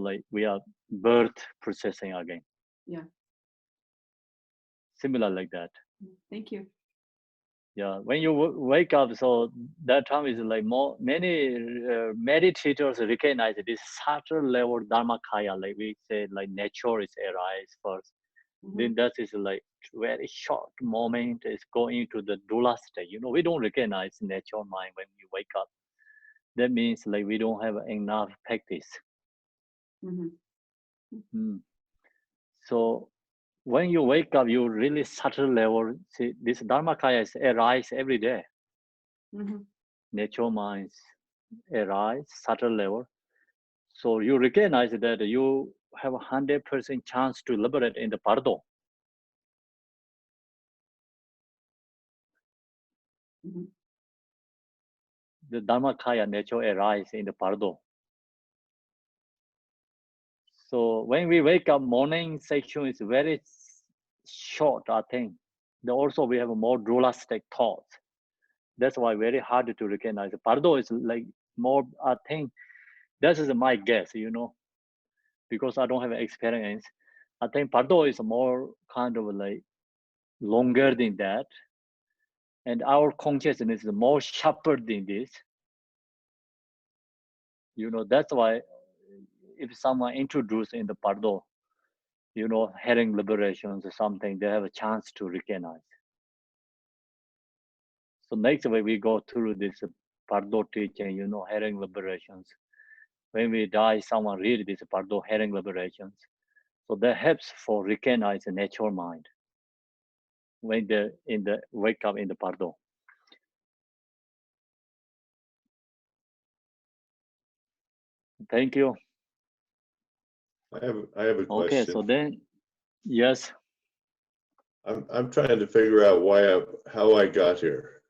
like we are birth processing again. Yeah. Similar like that. Thank you. Yeah, when you wake up, so that time is like many meditators recognize this subtle level dharmakaya, like we say, like nature is arise first. Then that is like very short moment is going to the doula state. We don't recognize nature mind when you wake up. That means like we don't have enough practice. So when you wake up, you really subtle level. See, this dharmakaya is arise every day. Nature minds arise subtle level. So you recognize that you have 100% chance to liberate in the pardo. The dharmakaya nature arise in the pardo. So when we wake up, morning section is very short, I think. Also we have a more dualistic thoughts. That's why very hard to recognize. Pardo is like more, I think, this is my guess, because I don't have experience. I think Pardo is more kind of like longer than that. And our consciousness is more sharper than this. That's why if someone introduced in the Pardo, hearing liberations or something, they have a chance to recognize. So next way we go through this Pardo teaching, hearing liberations. When we die, someone read this Pardo, hearing liberations. So that helps for recognize the natural mind when they're in the wake up in the Pardo. Thank you. I have a question. Okay, so then, yes. I'm trying to figure out how I got here.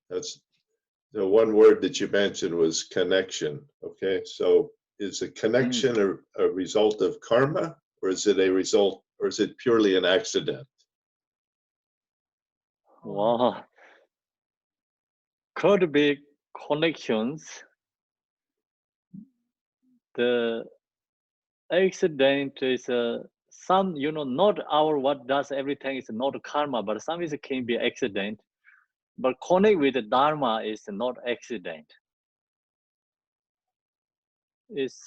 That's the one word that you mentioned was connection. Okay, so is a connection a result of karma, or is it a result, or is it purely an accident? Wow. Could be connections. The accident is some, not our what does everything is not karma, but some is can be accident. But connect with the dharma is not accident. It's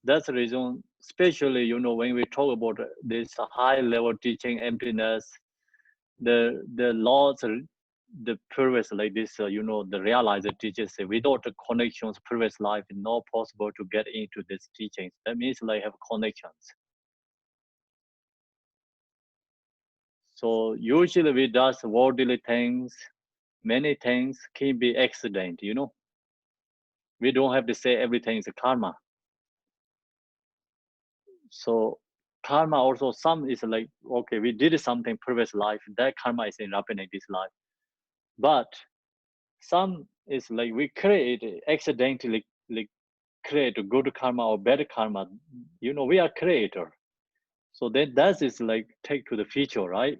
that's the reason, especially when we talk about this high level teaching emptiness, the laws, the previous like this, the realizer teachers say without the connections, previous life is not possible to get into these teachings. That means like have connections. So usually we does worldly things, many things can be accident. We don't have to say everything is a karma. So karma also, some is like, okay, we did something previous life, that karma is happening this life. But some is like we accidentally create a good karma or bad karma. We are creator. So then that is like take to the future, right?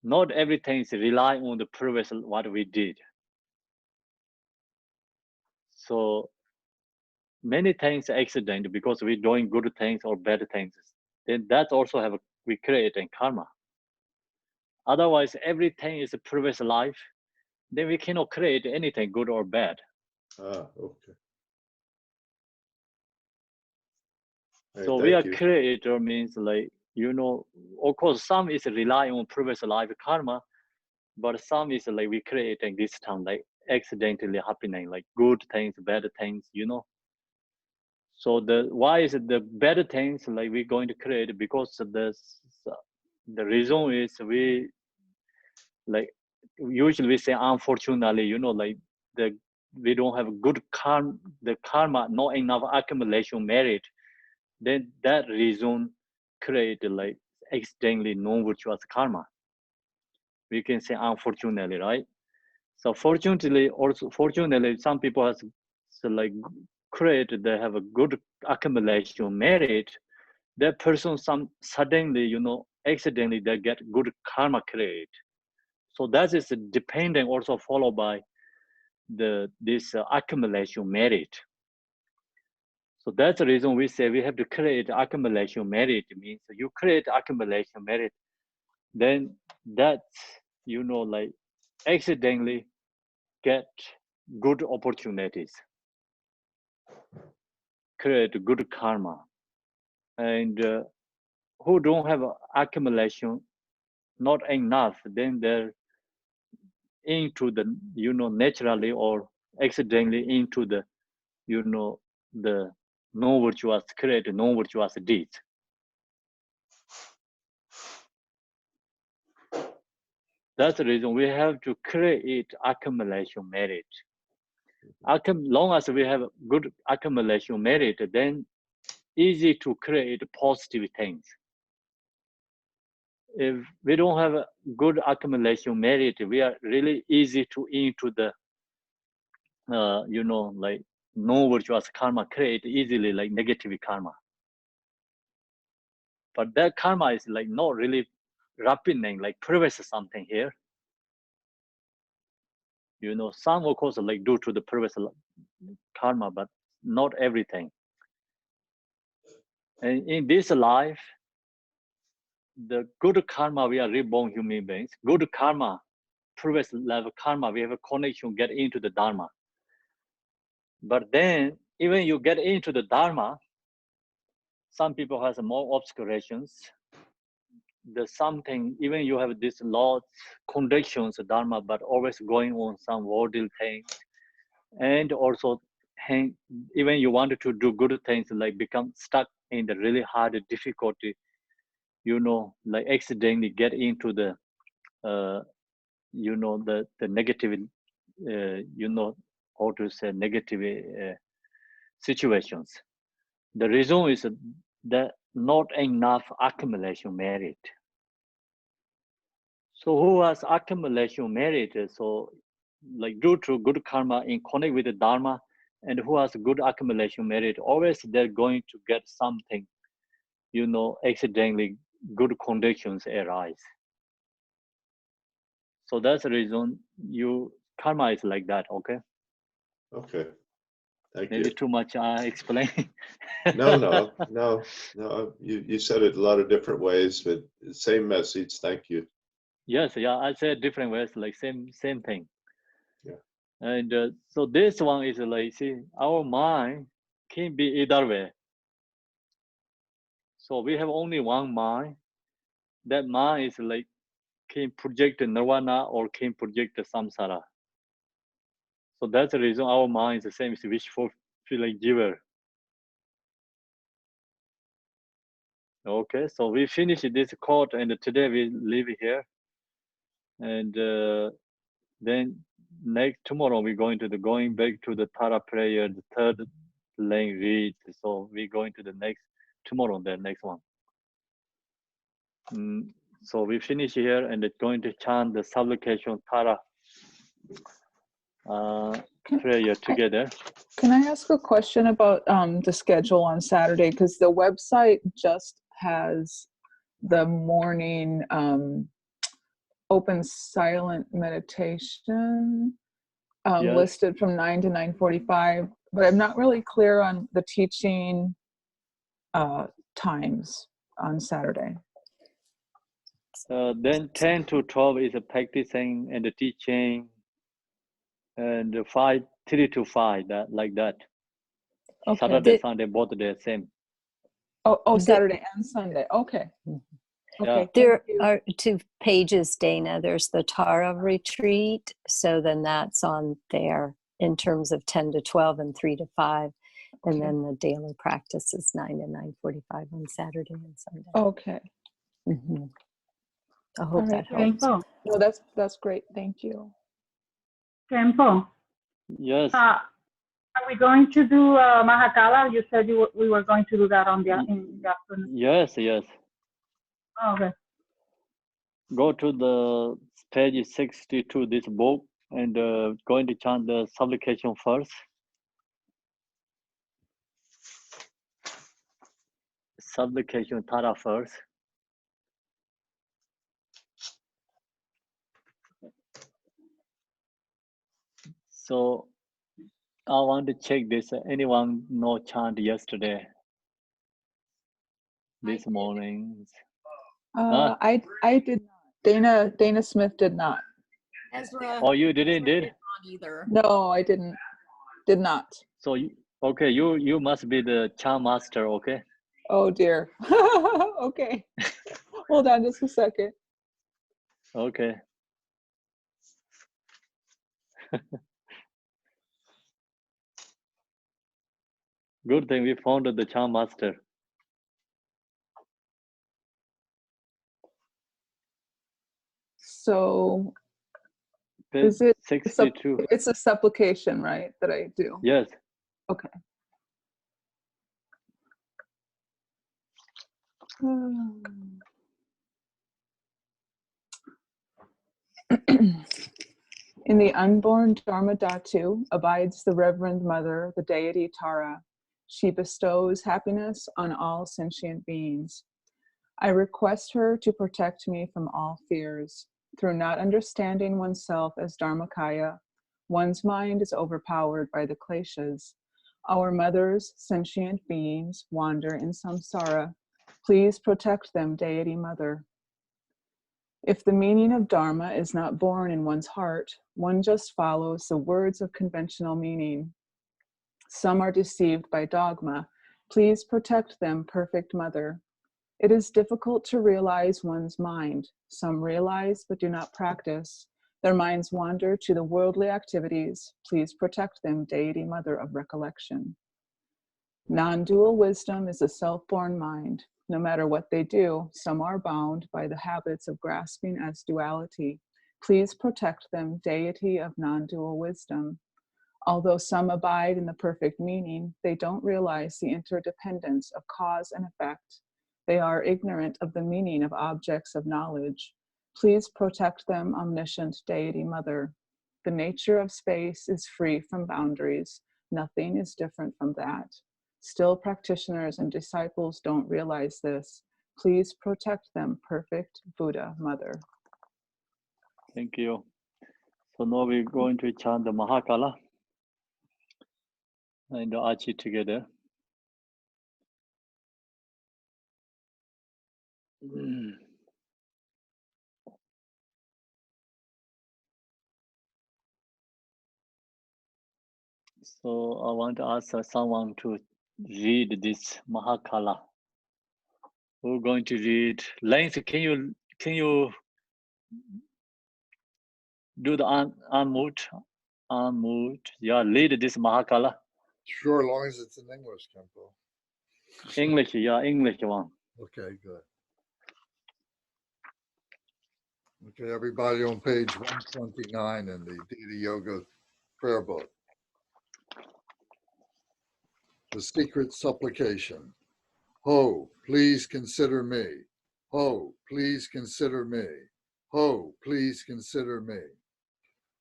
Not everything is rely on the previous what we did. So many things accident because we're doing good things or bad things. Then that also we create in karma. Otherwise, everything is a previous life. Then we cannot create anything good or bad. Ah, okay. So we are creator means like, of course, some is rely on previous life karma, but some is like we creating this time, like accidentally happening, like good things, bad things, So why is it the better things like we're going to create? Because the reason is we like usually we say unfortunately, like we don't have good karma, the karma, not enough accumulation merit. Then that reason create like accidentally non-virtuous karma. We can say unfortunately, right? So fortunately, some people has like create, they have a good accumulation merit. that person suddenly, accidentally they get good karma create. So that is dependent, also followed by this accumulation merit. So that's the reason we say we have to create accumulation merit. It means you create accumulation merit, then that's, like accidentally get good opportunities, create good karma. And who don't have accumulation, not enough, then they're into the, naturally or accidentally into the, the non-virtuous, create non-virtuous deeds. That's the reason we have to create accumulation merit. Long as we have good accumulation merit, then easy to create positive things. If we don't have a good accumulation merit, we are really easy to into the, like non-virtuous karma, create easily like negative karma. But that karma is like not really happening, like previous something here. Some of course like due to the previous karma, but not everything. And in this life, the good karma, we are reborn human beings. Good karma, previous level karma, we have a connection, get into the Dharma. But then, even you get into the Dharma, some people has more obscurations. There's something, even you have this lots, conditions, Dharma, but always going on some worldly things. And also, even you wanted to do good things, like become stuck in the really hard difficulty, like accidentally get into the, the negative, how to say, negative situations. The reason is that not enough accumulation merit. So who has accumulation merit? So like due to good karma in connect with the Dharma, and who has good accumulation merit, always they're going to get something, accidentally good conditions arise. So that's the reason karma is like that, okay? Okay. Thank Maybe you. too much I explain. No. You said it a lot of different ways, but same message. Thank you. Yes, yeah, I said different ways, like same thing. Yeah. And so this one is like, see, our mind can be either way. So we have only one mind. That mind is like can project nirvana or can project samsara. So that's the reason our mind is the same as wish fulfilling giver. Okay, so we finish this quote, and today we leave here. And then tomorrow we're going back to the Tara prayer, the third lane read. So we're going to the next one. So we finish here and it's going to chant the supplication Tara prayer together. Can I ask a question about the schedule on Saturday? Because the website just has the morning open silent meditation Yes. listed from 9 to 9:45, but I'm not really clear on the teaching times on Saturday. Then 10 to 12 is a practicing and the teaching, and 3 to 5, like that. Okay. Saturday, Sunday, both the same. Oh, Saturday and Sunday. Okay. Okay. There are 2 pages, Dana. There's the Tara retreat. So then that's on there in terms of 10 to 12 and 3 to 5. And then the daily practice is 9 to 9:45 on Saturday and Sunday. Okay. Mm-hmm. I hope that helps. Khenpo. No, that's great. Thank you. Khenpo. Yes. Are we going to do Mahakala? You said we were going to do that in the afternoon. Yes. Oh, okay. Go to the page 62, this book, and going to chant the supplication first. Supplication Tara first. So I want to check this. Anyone know chant yesterday? This morning? I did not. Dana Smith did not. Ezra. Oh, you didn't did? Not either. No, I didn't. Did not. So okay, you must be the chant master, okay? Oh dear. Okay. Hold on just a second. Okay. Good thing we found the chant master. So Page is it 62? It's a supplication, right? That I do. Yes. Okay. In the unborn Dharma Dhatu abides the Reverend Mother, the deity Tara. She bestows happiness on all sentient beings. I request her to protect me from all fears. Through not understanding oneself as Dharmakaya, one's mind is overpowered by the kleshas. Our mothers, sentient beings, wander in samsara. Please protect them, Deity Mother. If the meaning of Dharma is not born in one's heart, one just follows the words of conventional meaning. Some are deceived by dogma. Please protect them, Perfect Mother. It is difficult to realize one's mind. Some realize but do not practice. Their minds wander to the worldly activities. Please protect them, Deity Mother of Recollection. Non-dual wisdom is a self-born mind. No matter what they do, some are bound by the habits of grasping as duality. Please protect them, Deity of non-dual wisdom. Although some abide in the perfect meaning, they don't realize the interdependence of cause and effect. They are ignorant of the meaning of objects of knowledge. Please protect them, omniscient Deity Mother. The nature of space is free from boundaries. Nothing is different from that. Still, practitioners and disciples don't realize this. Please protect them, Perfect Buddha Mother. Thank you. So now we're going to chant the Mahakala and the Achi together. So I want to ask someone to read this Mahakala. We're going to read length. Can you do the unmute? Unmute. Yeah, read this Mahakala. Sure, as long as it's in English, Khenpo. English, yeah, English one. Okay, good. Okay, everybody on page 129 in the Deity Yoga prayer book. The secret supplication. Ho, please consider me. Ho, please consider me. Ho, please consider me.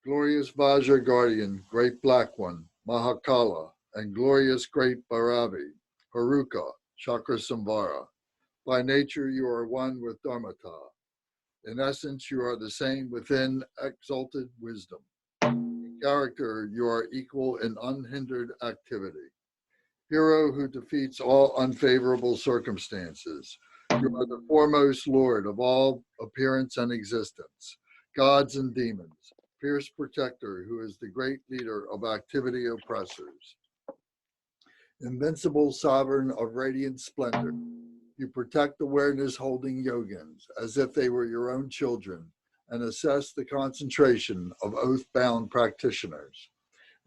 Glorious Vajra Guardian, Great Black One, Mahakala, and glorious Great Bhairavi, Haruka, Chakra Samvara. By nature, you are one with Dharmata. In essence, you are the same within exalted wisdom. In character, you are equal in unhindered activity. Hero who defeats all unfavorable circumstances. You are the foremost Lord of all appearance and existence, gods and demons, fierce protector who is the great leader of activity oppressors. Invincible sovereign of radiant splendor, you protect awareness holding yogins as if they were your own children and assess the concentration of oath-bound practitioners,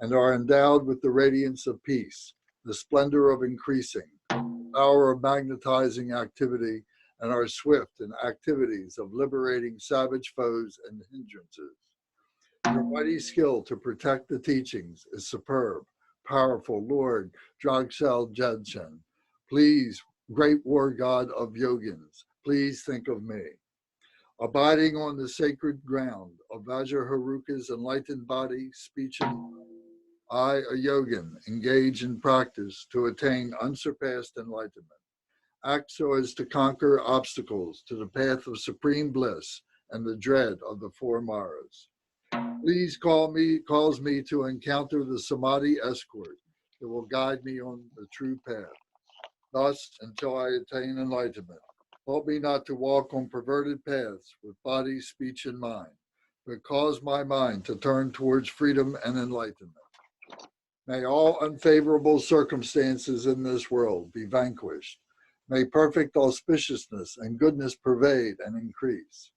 and are endowed with the radiance of peace, the splendor of increasing, power of magnetizing activity, and are swift in activities of liberating savage foes and hindrances. Your mighty skill to protect the teachings is superb, powerful Lord Dragshel Judson. Please, great war god of yogins, please think of me. Abiding on the sacred ground of Vajraharuka's enlightened body, speech, and mind, I, a yogin, engage in practice to attain unsurpassed enlightenment. Act so as to conquer obstacles to the path of supreme bliss and the dread of the four Maras. Please cause me to encounter the Samadhi escort that will guide me on the true path. Thus, until I attain enlightenment, help me not to walk on perverted paths with body, speech, and mind, but cause my mind to turn towards freedom and enlightenment. May all unfavorable circumstances in this world be vanquished. May perfect auspiciousness and goodness pervade and increase.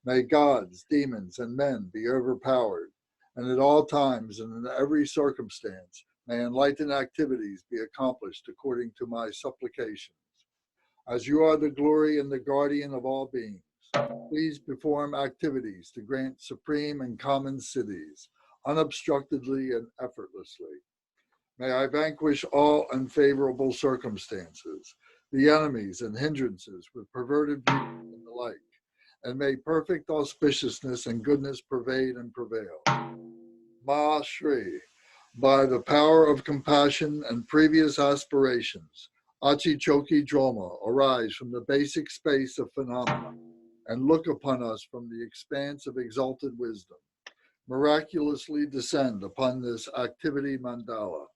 May gods, demons, and men be overpowered, and at all times and in every circumstance, may enlightened activities be accomplished according to my supplications. As you are the glory and the guardian of all beings, please perform activities to grant supreme and common cities, unobstructedly and effortlessly. May I vanquish all unfavorable circumstances, the enemies and hindrances with perverted views and the like, and may perfect auspiciousness and goodness pervade and prevail. Ma Shri, by the power of compassion and previous aspirations, Achi Choki Droma, arise from the basic space of phenomena and look upon us from the expanse of exalted wisdom. Miraculously descend upon this activity mandala.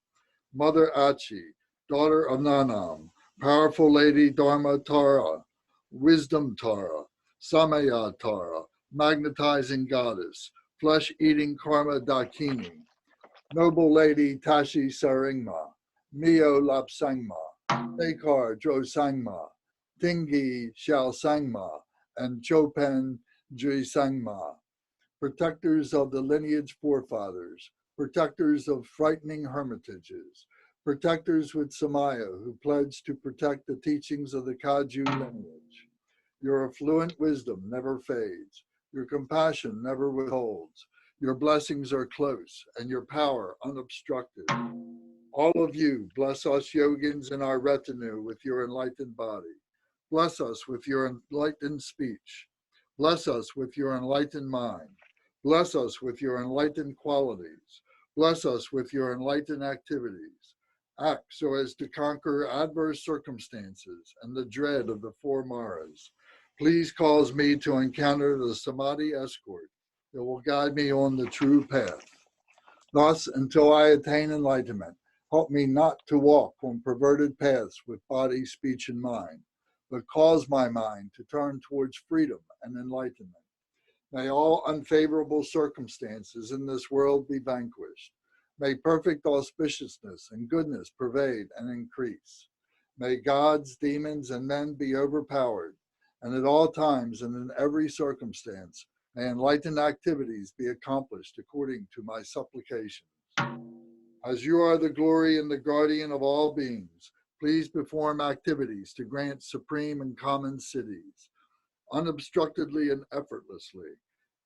Mother Achi, daughter of Nanam, powerful lady Dharma Tara, wisdom Tara, Samaya Tara, magnetizing goddess, flesh-eating karma Dakini, noble lady Tashi Saringma, Mio Lapsangma, Tekar Jo Sangma, Tingi Xiao Sangma, and Chopen Jui Sangma, protectors of the lineage forefathers, protectors of frightening hermitages, protectors with Samaya who pledged to protect the teachings of the Kaju lineage. Your affluent wisdom never fades. Your compassion never withholds. Your blessings are close and your power unobstructed. All of you, bless us yogins in our retinue with your enlightened body. Bless us with your enlightened speech. Bless us with your enlightened mind. Bless us with your enlightened qualities. Bless us with your enlightened activities. Act so as to conquer adverse circumstances and the dread of the four Maras. Please cause me to encounter the Samadhi escort that will guide me on the true path. Thus, until I attain enlightenment, help me not to walk on perverted paths with body, speech, and mind, but cause my mind to turn towards freedom and enlightenment. May all unfavorable circumstances in this world be vanquished. May perfect auspiciousness and goodness pervade and increase. May gods, demons, and men be overpowered, and at all times and in every circumstance, may enlightened activities be accomplished according to my supplications. As you are the glory and the guardian of all beings, please perform activities to grant supreme and common cities, unobstructedly and effortlessly.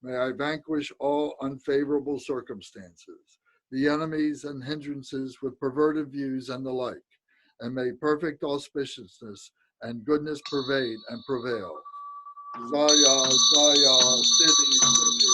May I vanquish all unfavorable circumstances, the enemies and hindrances with perverted views and the like, and may perfect auspiciousness and goodness pervade and prevail. Saya, Saya, Siddhi, Siddhi.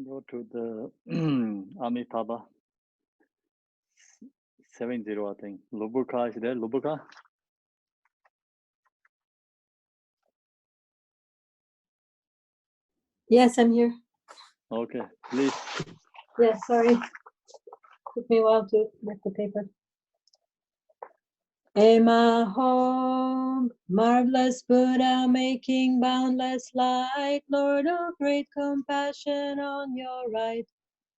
Go to the Amitabha 70, I think. Lubuka is there? Lubuka? Yes, I'm here. Okay, please. Yes, sorry. Took me a while to get the paper. Emahom, marvelous Buddha, making boundless light, Lord of great compassion, on your right.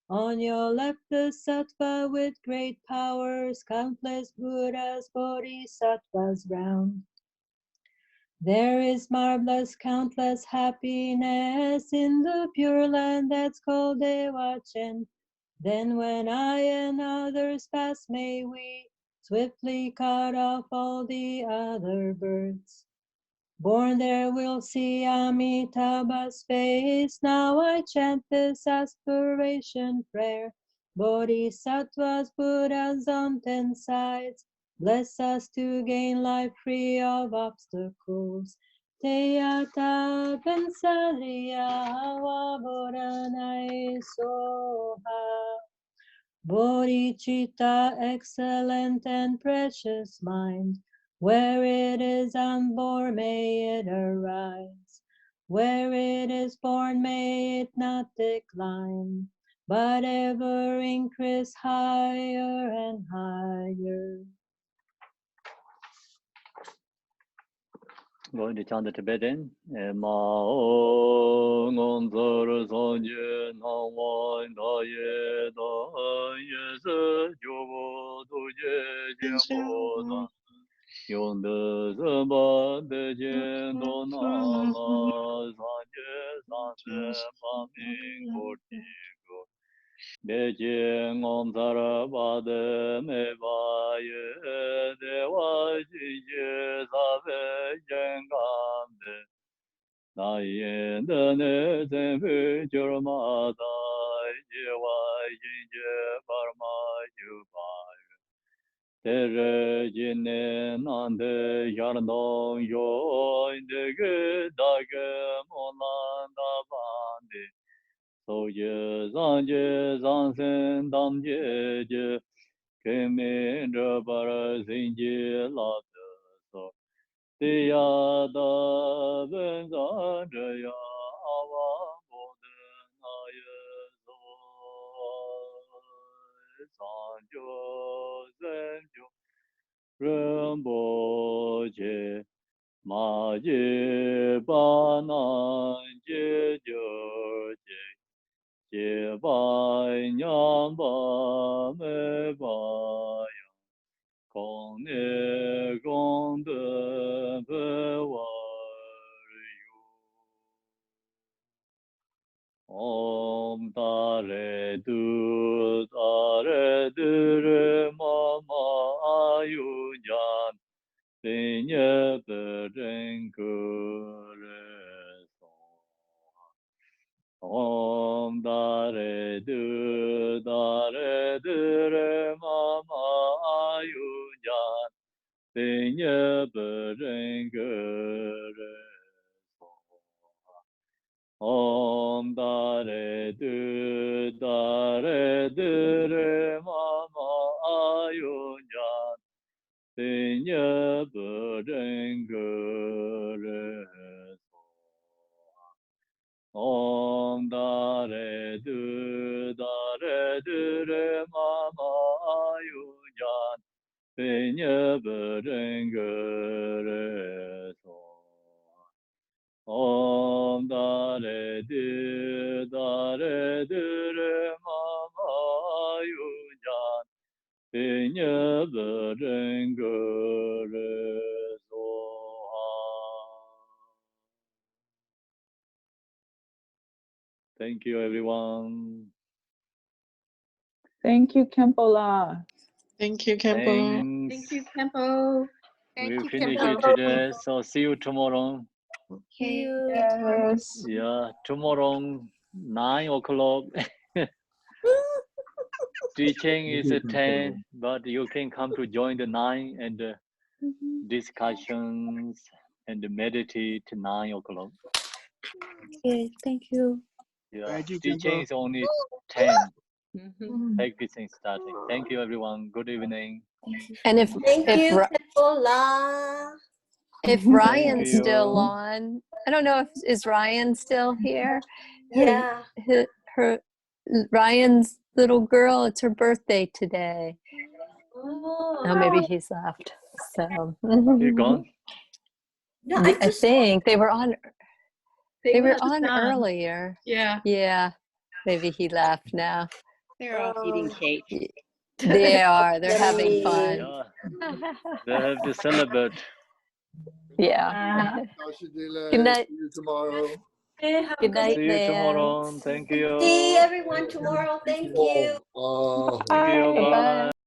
On your left, the sattva with great powers, countless Buddhas, bodhisattvas round. There is marvelous, countless happiness in the pure land that's called Dewachen. Then when I and others pass, may we swiftly cut off all the other birds. Born there we'll see Amitabha's face. Now I chant this aspiration prayer. Bodhisattvas, Buddhas on 10 sides, bless us to gain life free of obstacles. Teyata Pensaria Hawa Bodhanai Soha. Bodhicitta, excellent and precious mind, where it is unborn, may it arise. Where it is born, may it not decline, but ever increase higher and higher. Going to chant the Tibetan. Mao ngon zor son ye na wan da ye se jo bo do ye jian bo da. Yong de ze ba de jian do na ma san se pa ming ko ti go. De jian ngom zara ba de me ba ye de wa ji ye sa ve jian gam de. Na yin de ne zen fu jur ma da ye wa yin je par ma yu ba. Te re jin ne nan de yar nong yo de ge da ge mo lan da ban de. So ye zan sen dam je je ke me de bar zin je la de so. Te ya da ben zan je ya wa bo de na ye so. San jo zen jo ren bo je ma je ba nan je jo je. Jie bai nyam ba me ba yang, kong ne gong de be wa yu. Om ta re du re ma ma yu nyan, bin ye be ren gu re song. Om da re du re ma ma yu nyan, bin ye be ren ge re song. Om da re du re ma ma yu nyan, bin ye be ren ge re song. Om da re du re ma ma yu nyan, bin ye be ren ge re song. Om da re du re ma ma yu nyan, bin ye be ren ge re song. Thank you, everyone. Thank you, Khenpo. Thank you, Khenpo. Thanks. Thank you, Khenpo. We'll finish it today, so see you tomorrow. See you. Yes. Yeah, tomorrow, 9 o'clock. Teaching is at 10, but you can come to join the 9 and discussions and meditate 9 o'clock. Okay, thank you. Yeah, teaching is only 10. Practicing starting. Thank you, everyone. Good evening. And if Thank you, Khenpo. if Ryan's you. still on, I don't know if is Ryan still here. Yeah. Her Ryan's little girl. It's her birthday today. Oh, maybe he's left. So You're gone. No, I think they were on. They were on on. earlier. Yeah. Yeah. Maybe he left now. They're off eating cake. They are. They're having fun. Yeah. They have to celebrate. Yeah. Good night. See you tomorrow. Good night, See you tomorrow. Thank you. See everyone tomorrow. Thank you. Thank you. Bye.